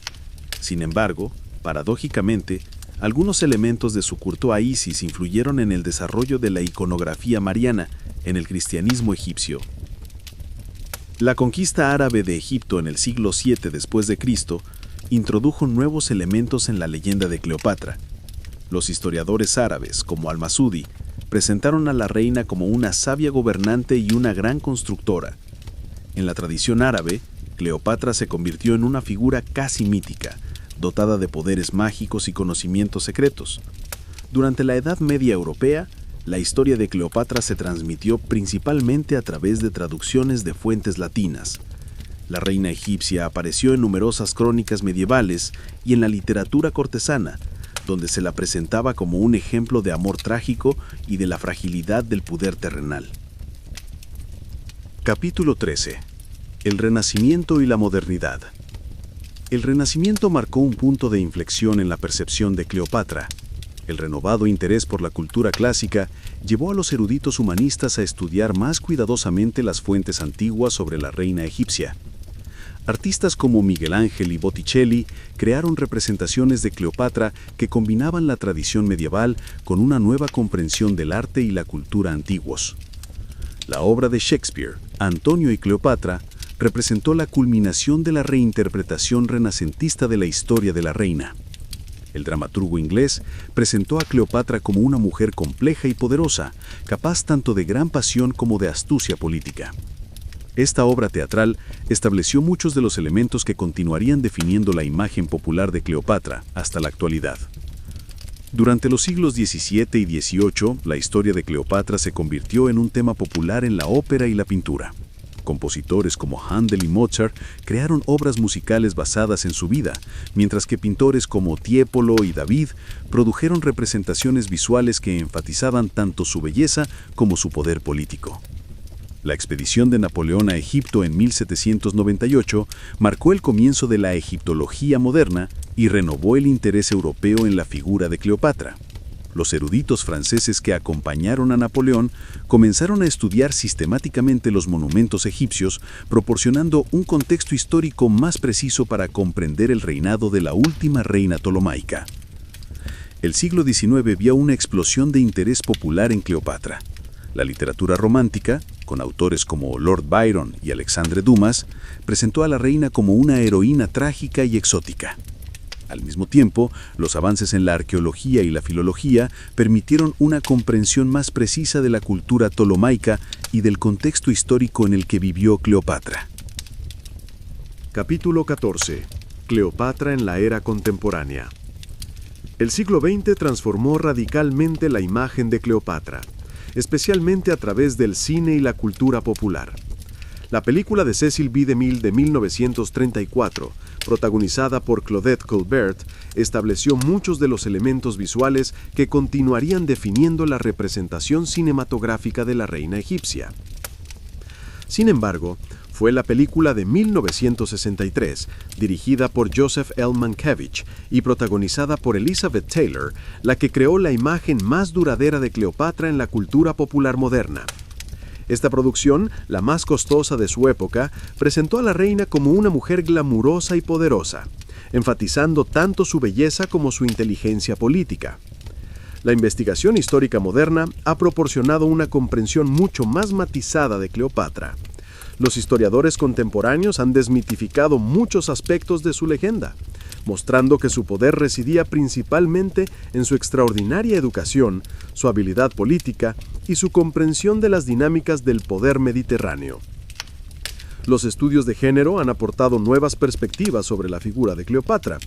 Sin embargo, paradójicamente, algunos elementos de su culto a Isis influyeron en el desarrollo de la iconografía mariana en el cristianismo egipcio. La conquista árabe de Egipto en el siglo VII después de Cristo introdujo nuevos elementos en la leyenda de Cleopatra. Los historiadores árabes, como Al-Masudi, presentaron a la reina como una sabia gobernante y una gran constructora. En la tradición árabe, Cleopatra se convirtió en una figura casi mítica, dotada de poderes mágicos y conocimientos secretos. Durante la Edad Media europea, la historia de Cleopatra se transmitió principalmente a través de traducciones de fuentes latinas. La reina egipcia apareció en numerosas crónicas medievales y en la literatura cortesana, donde se la presentaba como un ejemplo de amor trágico y de la fragilidad del poder terrenal. Capítulo 13. El Renacimiento y la modernidad. El Renacimiento marcó un punto de inflexión en la percepción de Cleopatra. El renovado interés por la cultura clásica llevó a los eruditos humanistas a estudiar más cuidadosamente las fuentes antiguas sobre la reina egipcia. Artistas como Miguel Ángel y Botticelli crearon representaciones de Cleopatra que combinaban la tradición medieval con una nueva comprensión del arte y la cultura antiguos. La obra de Shakespeare, Antonio y Cleopatra, representó la culminación de la reinterpretación renacentista de la historia de la reina. El dramaturgo inglés presentó a Cleopatra como una mujer compleja y poderosa, capaz tanto de gran pasión como de astucia política. Esta obra teatral estableció muchos de los elementos que continuarían definiendo la imagen popular de Cleopatra hasta la actualidad. Durante los siglos XVII y XVIII, la historia de Cleopatra se convirtió en un tema popular en la ópera y la pintura. Compositores como Handel y Mozart crearon obras musicales basadas en su vida, mientras que pintores como Tiepolo y David produjeron representaciones visuales que enfatizaban tanto su belleza como su poder político. La expedición de Napoleón a Egipto en 1798 marcó el comienzo de la egiptología moderna y renovó el interés europeo en la figura de Cleopatra. Los eruditos franceses que acompañaron a Napoleón comenzaron a estudiar sistemáticamente los monumentos egipcios, proporcionando un contexto histórico más preciso para comprender el reinado de la última reina ptolomaica. El siglo XIX vio una explosión de interés popular en Cleopatra. La literatura romántica, con autores como Lord Byron y Alexandre Dumas, presentó a la reina como una heroína trágica y exótica. Al mismo tiempo, los avances en la arqueología y la filología permitieron una comprensión más precisa de la cultura ptolomaica y del contexto histórico en el que vivió Cleopatra. Capítulo 14. Cleopatra en la era contemporánea. El siglo XX transformó radicalmente la imagen de Cleopatra, especialmente a través del cine y la cultura popular. La película de Cecil B. DeMille de 1934, protagonizada por Claudette Colbert, estableció muchos de los elementos visuales que continuarían definiendo la representación cinematográfica de la reina egipcia. Sin embargo, fue la película de 1963, dirigida por Joseph L. Mankiewicz y protagonizada por Elizabeth Taylor, la que creó la imagen más duradera de Cleopatra en la cultura popular moderna. Esta producción, la más costosa de su época, presentó a la reina como una mujer glamurosa y poderosa, enfatizando tanto su belleza como su inteligencia política. La investigación histórica moderna ha proporcionado una comprensión mucho más matizada de Cleopatra. Los historiadores contemporáneos han desmitificado muchos aspectos de su legenda, mostrando que su poder residía principalmente en su extraordinaria educación, su habilidad política y su comprensión de las dinámicas del poder mediterráneo. Los estudios de género han aportado nuevas perspectivas sobre la figura de Cleopatra.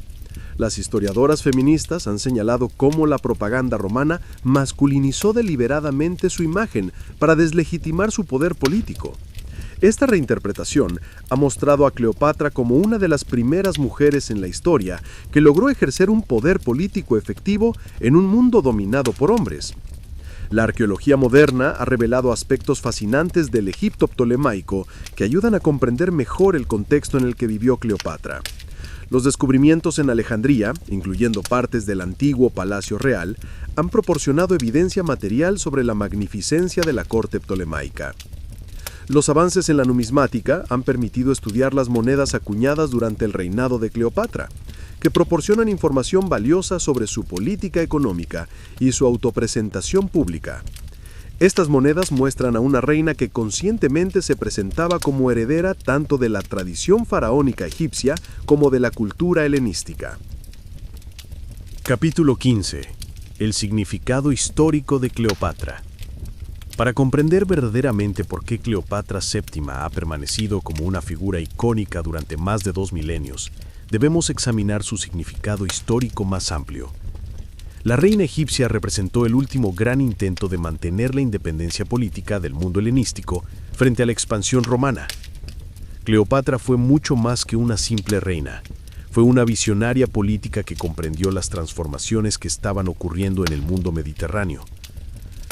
Las historiadoras feministas han señalado cómo la propaganda romana masculinizó deliberadamente su imagen para deslegitimar su poder político. Esta reinterpretación ha mostrado a Cleopatra como una de las primeras mujeres en la historia que logró ejercer un poder político efectivo en un mundo dominado por hombres. La arqueología moderna ha revelado aspectos fascinantes del Egipto ptolemaico que ayudan a comprender mejor el contexto en el que vivió Cleopatra. Los descubrimientos en Alejandría, incluyendo partes del antiguo Palacio Real, han proporcionado evidencia material sobre la magnificencia de la corte ptolemaica. Los avances en la numismática han permitido estudiar las monedas acuñadas durante el reinado de Cleopatra, que proporcionan información valiosa sobre su política económica y su autopresentación pública. Estas monedas muestran a una reina que conscientemente se presentaba como heredera tanto de la tradición faraónica egipcia como de la cultura helenística. Capítulo 15. El significado histórico de Cleopatra. Para comprender verdaderamente por qué Cleopatra VII ha permanecido como una figura icónica durante más de 2 milenios, debemos examinar su significado histórico más amplio. La reina egipcia representó el último gran intento de mantener la independencia política del mundo helenístico frente a la expansión romana. Cleopatra fue mucho más que una simple reina. Fue una visionaria política que comprendió las transformaciones que estaban ocurriendo en el mundo mediterráneo.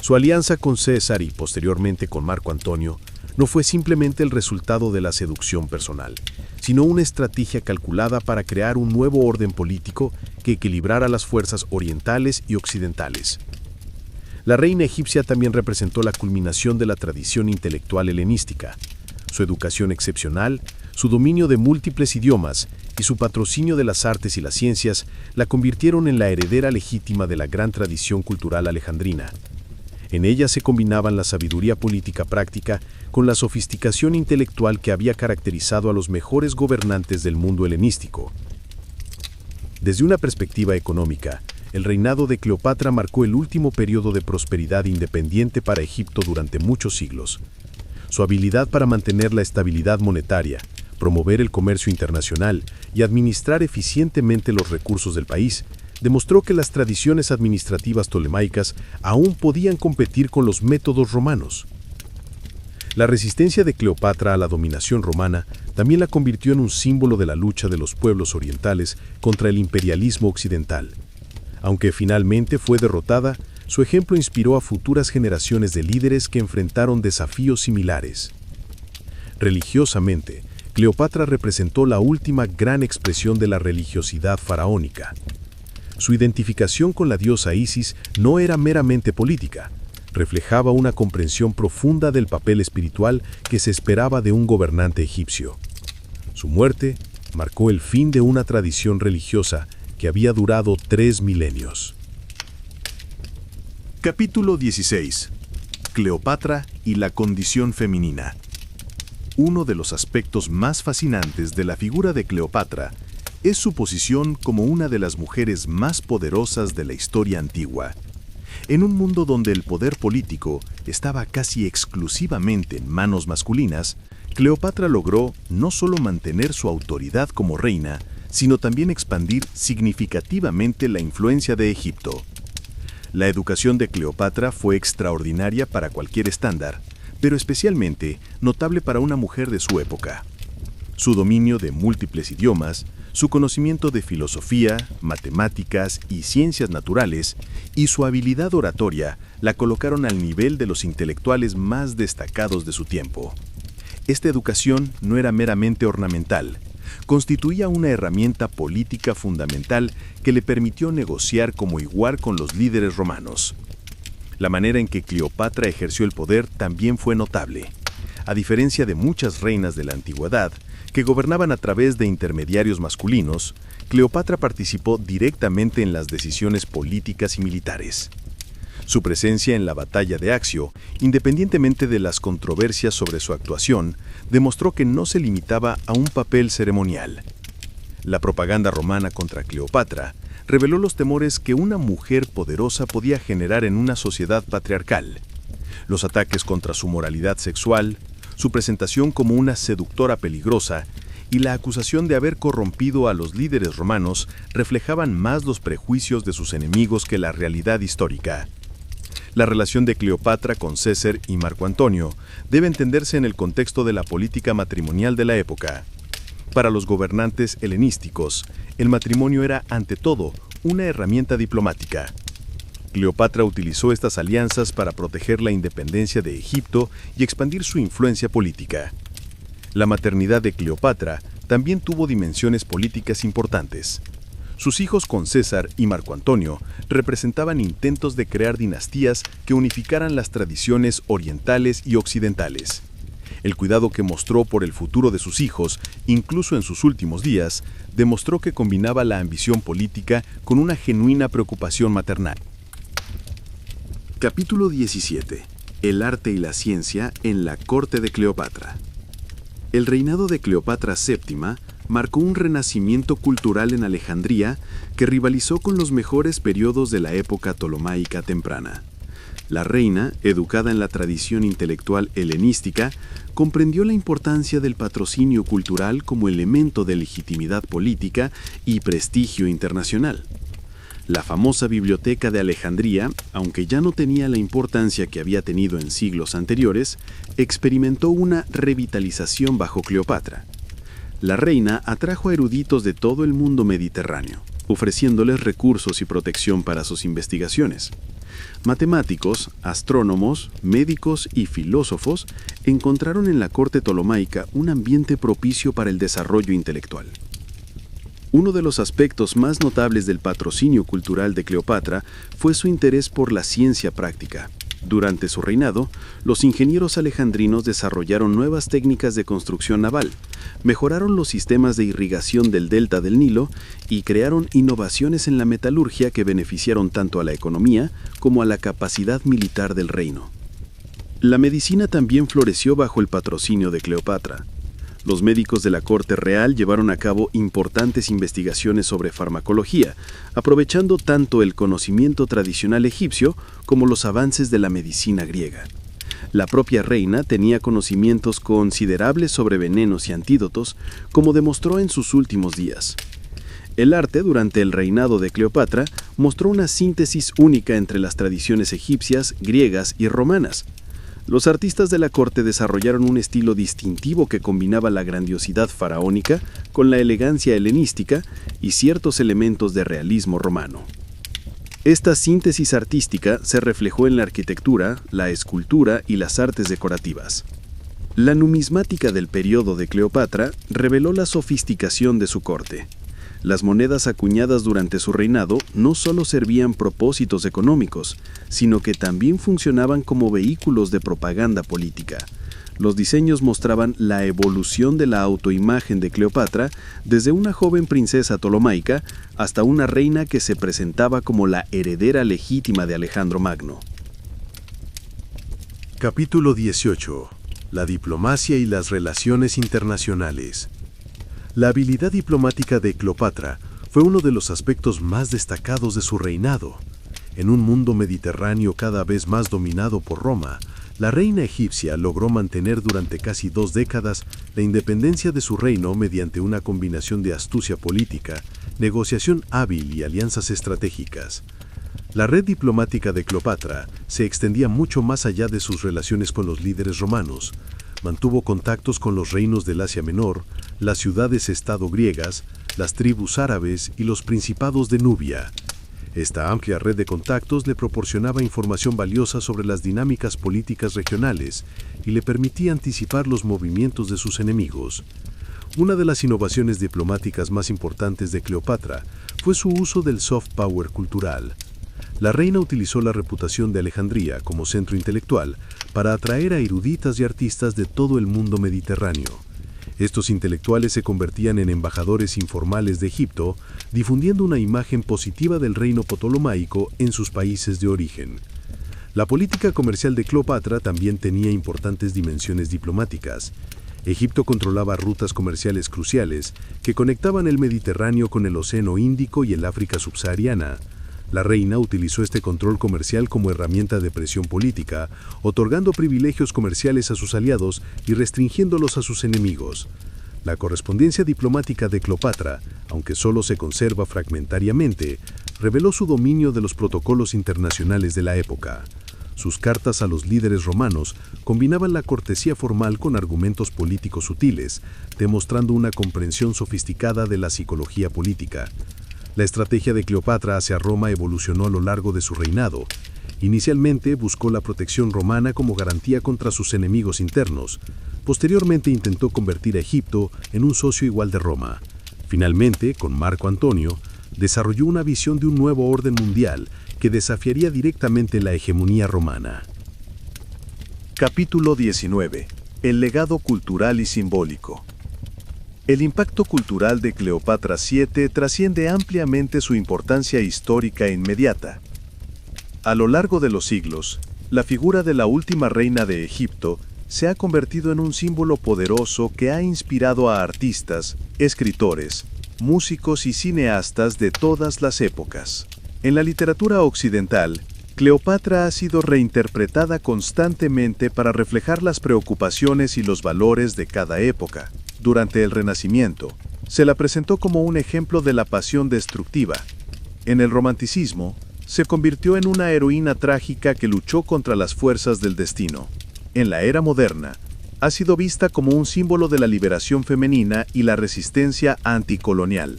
Su alianza con César y posteriormente con Marco Antonio no fue simplemente el resultado de la seducción personal, sino una estrategia calculada para crear un nuevo orden político que equilibrara las fuerzas orientales y occidentales. La reina egipcia también representó la culminación de la tradición intelectual helenística. Su educación excepcional, su dominio de múltiples idiomas y su patrocinio de las artes y las ciencias la convirtieron en la heredera legítima de la gran tradición cultural alejandrina. En ella se combinaban la sabiduría política práctica con la sofisticación intelectual que había caracterizado a los mejores gobernantes del mundo helenístico. Desde una perspectiva económica, el reinado de Cleopatra marcó el último periodo de prosperidad independiente para Egipto durante muchos siglos. Su habilidad para mantener la estabilidad monetaria, promover el comercio internacional y administrar eficientemente los recursos del país demostró que las tradiciones administrativas ptolemaicas aún podían competir con los métodos romanos. La resistencia de Cleopatra a la dominación romana también la convirtió en un símbolo de la lucha de los pueblos orientales contra el imperialismo occidental. Aunque finalmente fue derrotada, su ejemplo inspiró a futuras generaciones de líderes que enfrentaron desafíos similares. Religiosamente, Cleopatra representó la última gran expresión de la religiosidad faraónica. Su identificación con la diosa Isis no era meramente política, reflejaba una comprensión profunda del papel espiritual que se esperaba de un gobernante egipcio. Su muerte marcó el fin de una tradición religiosa que había durado 3 milenios. Capítulo 16. Cleopatra y la condición femenina. Uno de los aspectos más fascinantes de la figura de Cleopatra es su posición como una de las mujeres más poderosas de la historia antigua. En un mundo donde el poder político estaba casi exclusivamente en manos masculinas, Cleopatra logró no solo mantener su autoridad como reina, sino también expandir significativamente la influencia de Egipto. La educación de Cleopatra fue extraordinaria para cualquier estándar, pero especialmente notable para una mujer de su época. Su dominio de múltiples idiomas, su conocimiento de filosofía, matemáticas y ciencias naturales, y su habilidad oratoria la colocaron al nivel de los intelectuales más destacados de su tiempo. Esta educación no era meramente ornamental, constituía una herramienta política fundamental que le permitió negociar como igual con los líderes romanos. La manera en que Cleopatra ejerció el poder también fue notable. A diferencia de muchas reinas de la antigüedad, que gobernaban a través de intermediarios masculinos, Cleopatra participó directamente en las decisiones políticas y militares. Su presencia en la batalla de Accio, independientemente de las controversias sobre su actuación, demostró que no se limitaba a un papel ceremonial. La propaganda romana contra Cleopatra reveló los temores que una mujer poderosa podía generar en una sociedad patriarcal. Los ataques contra su moralidad sexual, su presentación como una seductora peligrosa y la acusación de haber corrompido a los líderes romanos reflejaban más los prejuicios de sus enemigos que la realidad histórica. La relación de Cleopatra con César y Marco Antonio debe entenderse en el contexto de la política matrimonial de la época. Para los gobernantes helenísticos, el matrimonio era, ante todo, una herramienta diplomática. Cleopatra utilizó estas alianzas para proteger la independencia de Egipto y expandir su influencia política. La maternidad de Cleopatra también tuvo dimensiones políticas importantes. Sus hijos con César y Marco Antonio representaban intentos de crear dinastías que unificaran las tradiciones orientales y occidentales. El cuidado que mostró por el futuro de sus hijos, incluso en sus últimos días, demostró que combinaba la ambición política con una genuina preocupación maternal. Capítulo 17. El arte y la ciencia en la corte de Cleopatra. El reinado de Cleopatra VII marcó un renacimiento cultural en Alejandría que rivalizó con los mejores periodos de la época ptolomaica temprana. La reina, educada en la tradición intelectual helenística, comprendió la importancia del patrocinio cultural como elemento de legitimidad política y prestigio internacional. La famosa biblioteca de Alejandría, aunque ya no tenía la importancia que había tenido en siglos anteriores, experimentó una revitalización bajo Cleopatra. La reina atrajo a eruditos de todo el mundo mediterráneo, ofreciéndoles recursos y protección para sus investigaciones. Matemáticos, astrónomos, médicos y filósofos encontraron en la corte ptolomaica un ambiente propicio para el desarrollo intelectual. Uno de los aspectos más notables del patrocinio cultural de Cleopatra fue su interés por la ciencia práctica. Durante su reinado, los ingenieros alejandrinos desarrollaron nuevas técnicas de construcción naval, mejoraron los sistemas de irrigación del delta del Nilo y crearon innovaciones en la metalurgia que beneficiaron tanto a la economía como a la capacidad militar del reino. La medicina también floreció bajo el patrocinio de Cleopatra. Los médicos de la corte real llevaron a cabo importantes investigaciones sobre farmacología, aprovechando tanto el conocimiento tradicional egipcio como los avances de la medicina griega. La propia reina tenía conocimientos considerables sobre venenos y antídotos, como demostró en sus últimos días. El arte, durante el reinado de Cleopatra, mostró una síntesis única entre las tradiciones egipcias, griegas y romanas. Los artistas de la corte desarrollaron un estilo distintivo que combinaba la grandiosidad faraónica con la elegancia helenística y ciertos elementos de realismo romano. Esta síntesis artística se reflejó en la arquitectura, la escultura y las artes decorativas. La numismática del periodo de Cleopatra reveló la sofisticación de su corte. Las monedas acuñadas durante su reinado no solo servían propósitos económicos, sino que también funcionaban como vehículos de propaganda política. Los diseños mostraban la evolución de la autoimagen de Cleopatra desde una joven princesa ptolomaica hasta una reina que se presentaba como la heredera legítima de Alejandro Magno. Capítulo 18. La diplomacia y las relaciones internacionales. La habilidad diplomática de Cleopatra fue uno de los aspectos más destacados de su reinado. En un mundo mediterráneo cada vez más dominado por Roma, la reina egipcia logró mantener durante casi 2 décadas la independencia de su reino mediante una combinación de astucia política, negociación hábil y alianzas estratégicas. La red diplomática de Cleopatra se extendía mucho más allá de sus relaciones con los líderes romanos. Mantuvo contactos con los reinos del Asia Menor, las ciudades-estado griegas, las tribus árabes y los principados de Nubia. Esta amplia red de contactos le proporcionaba información valiosa sobre las dinámicas políticas regionales y le permitía anticipar los movimientos de sus enemigos. Una de las innovaciones diplomáticas más importantes de Cleopatra fue su uso del soft power cultural. La reina utilizó la reputación de Alejandría como centro intelectual para atraer a eruditas y artistas de todo el mundo mediterráneo. Estos intelectuales se convertían en embajadores informales de Egipto, difundiendo una imagen positiva del reino ptolomaico en sus países de origen. La política comercial de Cleopatra también tenía importantes dimensiones diplomáticas. Egipto controlaba rutas comerciales cruciales que conectaban el Mediterráneo con el Océano Índico y el África subsahariana. La reina utilizó este control comercial como herramienta de presión política, otorgando privilegios comerciales a sus aliados y restringiéndolos a sus enemigos. La correspondencia diplomática de Cleopatra, aunque solo se conserva fragmentariamente, reveló su dominio de los protocolos internacionales de la época. Sus cartas a los líderes romanos combinaban la cortesía formal con argumentos políticos sutiles, demostrando una comprensión sofisticada de la psicología política. La estrategia de Cleopatra hacia Roma evolucionó a lo largo de su reinado. Inicialmente buscó la protección romana como garantía contra sus enemigos internos. Posteriormente intentó convertir a Egipto en un socio igual de Roma. Finalmente, con Marco Antonio, desarrolló una visión de un nuevo orden mundial que desafiaría directamente la hegemonía romana. Capítulo 19. El legado cultural y simbólico. El impacto cultural de Cleopatra VII trasciende ampliamente su importancia histórica e inmediata. A lo largo de los siglos, la figura de la última reina de Egipto se ha convertido en un símbolo poderoso que ha inspirado a artistas, escritores, músicos y cineastas de todas las épocas. En la literatura occidental, Cleopatra ha sido reinterpretada constantemente para reflejar las preocupaciones y los valores de cada época. Durante el Renacimiento, se la presentó como un ejemplo de la pasión destructiva. En el Romanticismo, se convirtió en una heroína trágica que luchó contra las fuerzas del destino. En la era moderna, ha sido vista como un símbolo de la liberación femenina y la resistencia anticolonial.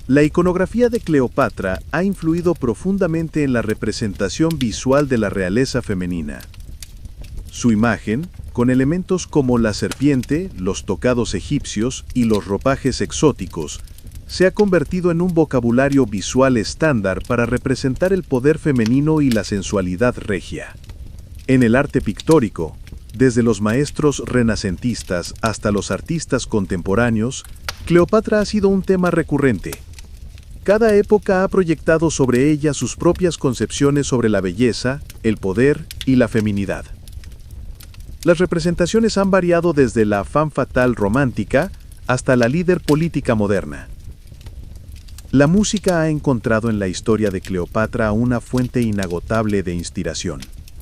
La iconografía de Cleopatra ha influido profundamente en la representación visual de la realeza femenina. Su imagen, con elementos como la serpiente, los tocados egipcios y los ropajes exóticos, se ha convertido en un vocabulario visual estándar para representar el poder femenino y la sensualidad regia. En el arte pictórico, desde los maestros renacentistas hasta los artistas contemporáneos, Cleopatra ha sido un tema recurrente. Cada época ha proyectado sobre ella sus propias concepciones sobre la belleza, el poder y la feminidad. Las representaciones han variado desde la femme fatale romántica hasta la líder política moderna. La música ha encontrado en la historia de Cleopatra una fuente inagotable de inspiración.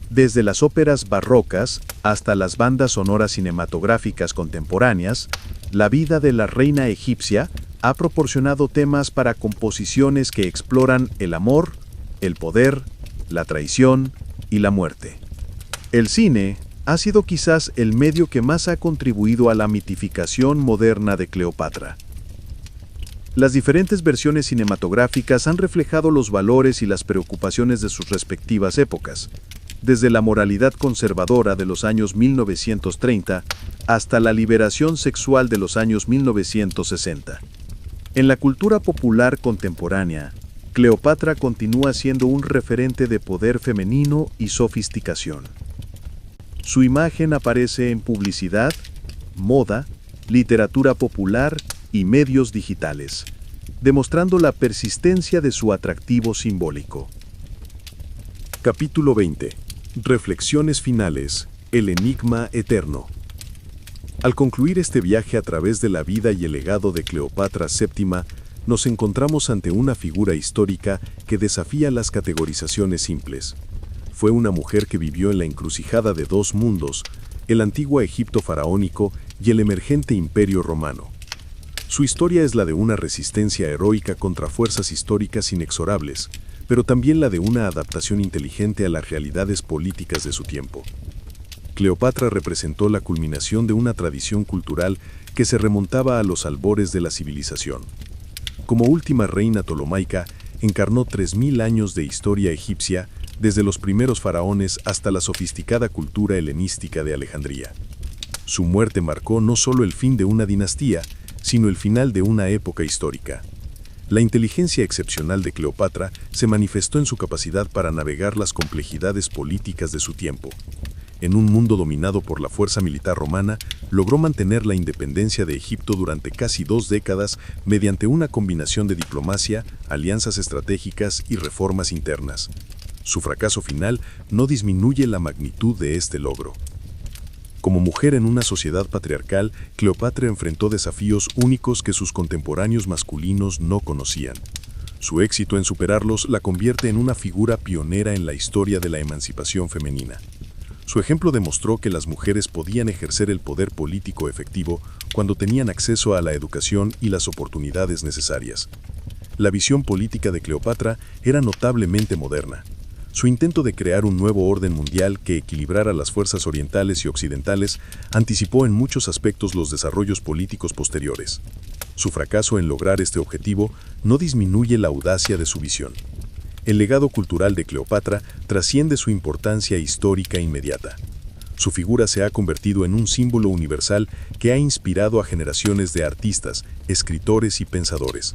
Desde las óperas barrocas hasta las bandas sonoras cinematográficas contemporáneas, la vida de la reina egipcia ha proporcionado temas para composiciones que exploran el amor, el poder, la traición y la muerte. El cine ha sido quizás el medio que más ha contribuido a la mitificación moderna de Cleopatra. Las diferentes versiones cinematográficas han reflejado los valores y las preocupaciones de sus respectivas épocas, desde la moralidad conservadora de los años 1930 hasta la liberación sexual de los años 1960. En la cultura popular contemporánea, Cleopatra continúa siendo un referente de poder femenino y sofisticación. Su imagen aparece en publicidad, moda, literatura popular y medios digitales, demostrando la persistencia de su atractivo simbólico. Capítulo 20. Reflexiones finales. El enigma eterno. Al concluir este viaje a través de la vida y el legado de Cleopatra VII, nos encontramos ante una figura histórica que desafía las categorizaciones simples. Fue una mujer que vivió en la encrucijada de dos mundos, el antiguo Egipto faraónico y el emergente Imperio Romano. Su historia es la de una resistencia heroica contra fuerzas históricas inexorables, pero también la de una adaptación inteligente a las realidades políticas de su tiempo. Cleopatra representó la culminación de una tradición cultural que se remontaba a los albores de la civilización. Como última reina ptolomaica, encarnó 3000 años de historia egipcia, desde los primeros faraones hasta la sofisticada cultura helenística de Alejandría. Su muerte marcó no solo el fin de una dinastía, sino el final de una época histórica. La inteligencia excepcional de Cleopatra se manifestó en su capacidad para navegar las complejidades políticas de su tiempo. En un mundo dominado por la fuerza militar romana, logró mantener la independencia de Egipto durante casi 2 décadas mediante una combinación de diplomacia, alianzas estratégicas y reformas internas. Su fracaso final no disminuye la magnitud de este logro. Como mujer en una sociedad patriarcal, Cleopatra enfrentó desafíos únicos que sus contemporáneos masculinos no conocían. Su éxito en superarlos la convierte en una figura pionera en la historia de la emancipación femenina. Su ejemplo demostró que las mujeres podían ejercer el poder político efectivo cuando tenían acceso a la educación y las oportunidades necesarias. La visión política de Cleopatra era notablemente moderna. Su intento de crear un nuevo orden mundial que equilibrara las fuerzas orientales y occidentales anticipó en muchos aspectos los desarrollos políticos posteriores. Su fracaso en lograr este objetivo no disminuye la audacia de su visión. El legado cultural de Cleopatra trasciende su importancia histórica inmediata. Su figura se ha convertido en un símbolo universal que ha inspirado a generaciones de artistas, escritores y pensadores.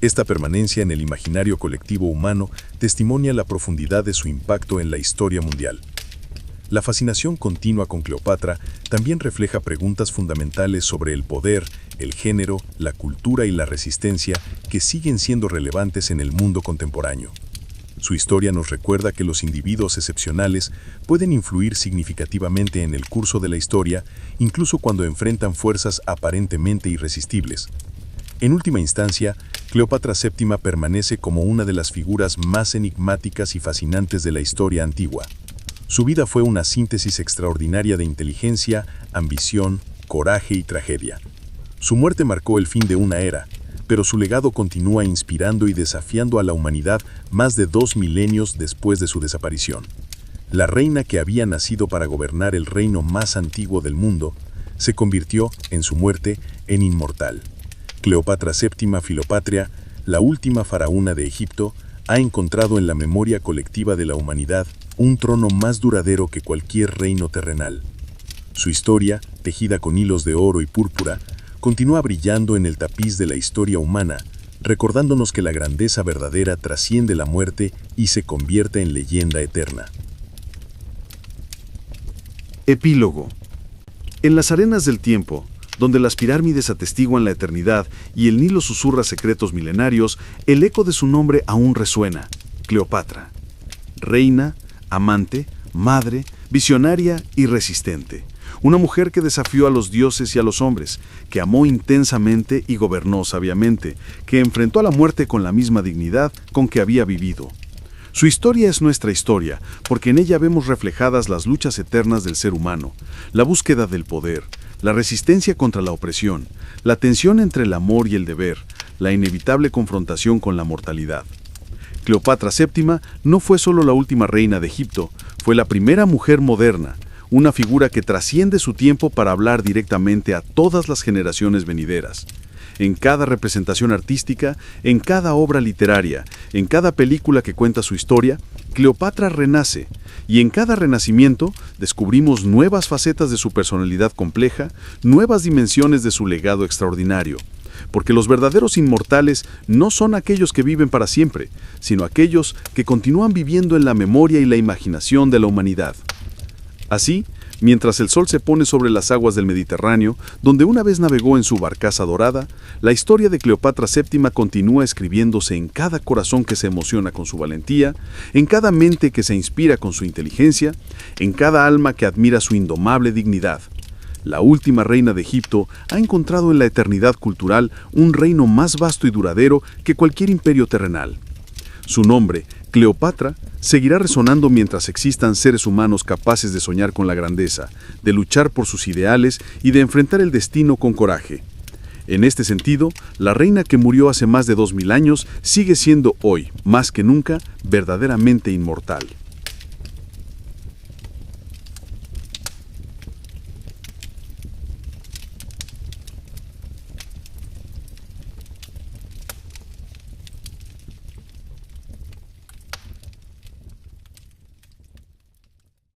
Esta permanencia en el imaginario colectivo humano testimonia la profundidad de su impacto en la historia mundial. La fascinación continua con Cleopatra también refleja preguntas fundamentales sobre el poder, el género, la cultura y la resistencia que siguen siendo relevantes en el mundo contemporáneo. Su historia nos recuerda que los individuos excepcionales pueden influir significativamente en el curso de la historia, incluso cuando enfrentan fuerzas aparentemente irresistibles. En última instancia, Cleopatra VII permanece como una de las figuras más enigmáticas y fascinantes de la historia antigua. Su vida fue una síntesis extraordinaria de inteligencia, ambición, coraje y tragedia. Su muerte marcó el fin de una era, pero su legado continúa inspirando y desafiando a la humanidad más de 2 milenios después de su desaparición. La reina que había nacido para gobernar el reino más antiguo del mundo, se convirtió, en su muerte, en inmortal. Cleopatra VII Filopatria, la última faraona de Egipto, ha encontrado en la memoria colectiva de la humanidad un trono más duradero que cualquier reino terrenal. Su historia, tejida con hilos de oro y púrpura, continúa brillando en el tapiz de la historia humana, recordándonos que la grandeza verdadera trasciende la muerte y se convierte en leyenda eterna. Epílogo. En las arenas del tiempo, donde las pirámides atestiguan la eternidad y el Nilo susurra secretos milenarios, el eco de su nombre aún resuena: Cleopatra. Reina, amante, madre, visionaria y resistente. Una mujer que desafió a los dioses y a los hombres, que amó intensamente y gobernó sabiamente, que enfrentó a la muerte con la misma dignidad con que había vivido. Su historia es nuestra historia, porque en ella vemos reflejadas las luchas eternas del ser humano, la búsqueda del poder, la resistencia contra la opresión, la tensión entre el amor y el deber, la inevitable confrontación con la mortalidad. Cleopatra VII no fue solo la última reina de Egipto, fue la primera mujer moderna, una figura que trasciende su tiempo para hablar directamente a todas las generaciones venideras. En cada representación artística, en cada obra literaria, en cada película que cuenta su historia, Cleopatra renace, y en cada renacimiento descubrimos nuevas facetas de su personalidad compleja, nuevas dimensiones de su legado extraordinario. Porque los verdaderos inmortales no son aquellos que viven para siempre, sino aquellos que continúan viviendo en la memoria y la imaginación de la humanidad. Así, mientras el sol se pone sobre las aguas del Mediterráneo, donde una vez navegó en su barcaza dorada, la historia de Cleopatra VII continúa escribiéndose en cada corazón que se emociona con su valentía, en cada mente que se inspira con su inteligencia, en cada alma que admira su indomable dignidad. La última reina de Egipto ha encontrado en la eternidad cultural un reino más vasto y duradero que cualquier imperio terrenal. Su nombre, Cleopatra, seguirá resonando mientras existan seres humanos capaces de soñar con la grandeza, de luchar por sus ideales y de enfrentar el destino con coraje. En este sentido, la reina que murió hace más de 2000 años sigue siendo hoy, más que nunca, verdaderamente inmortal.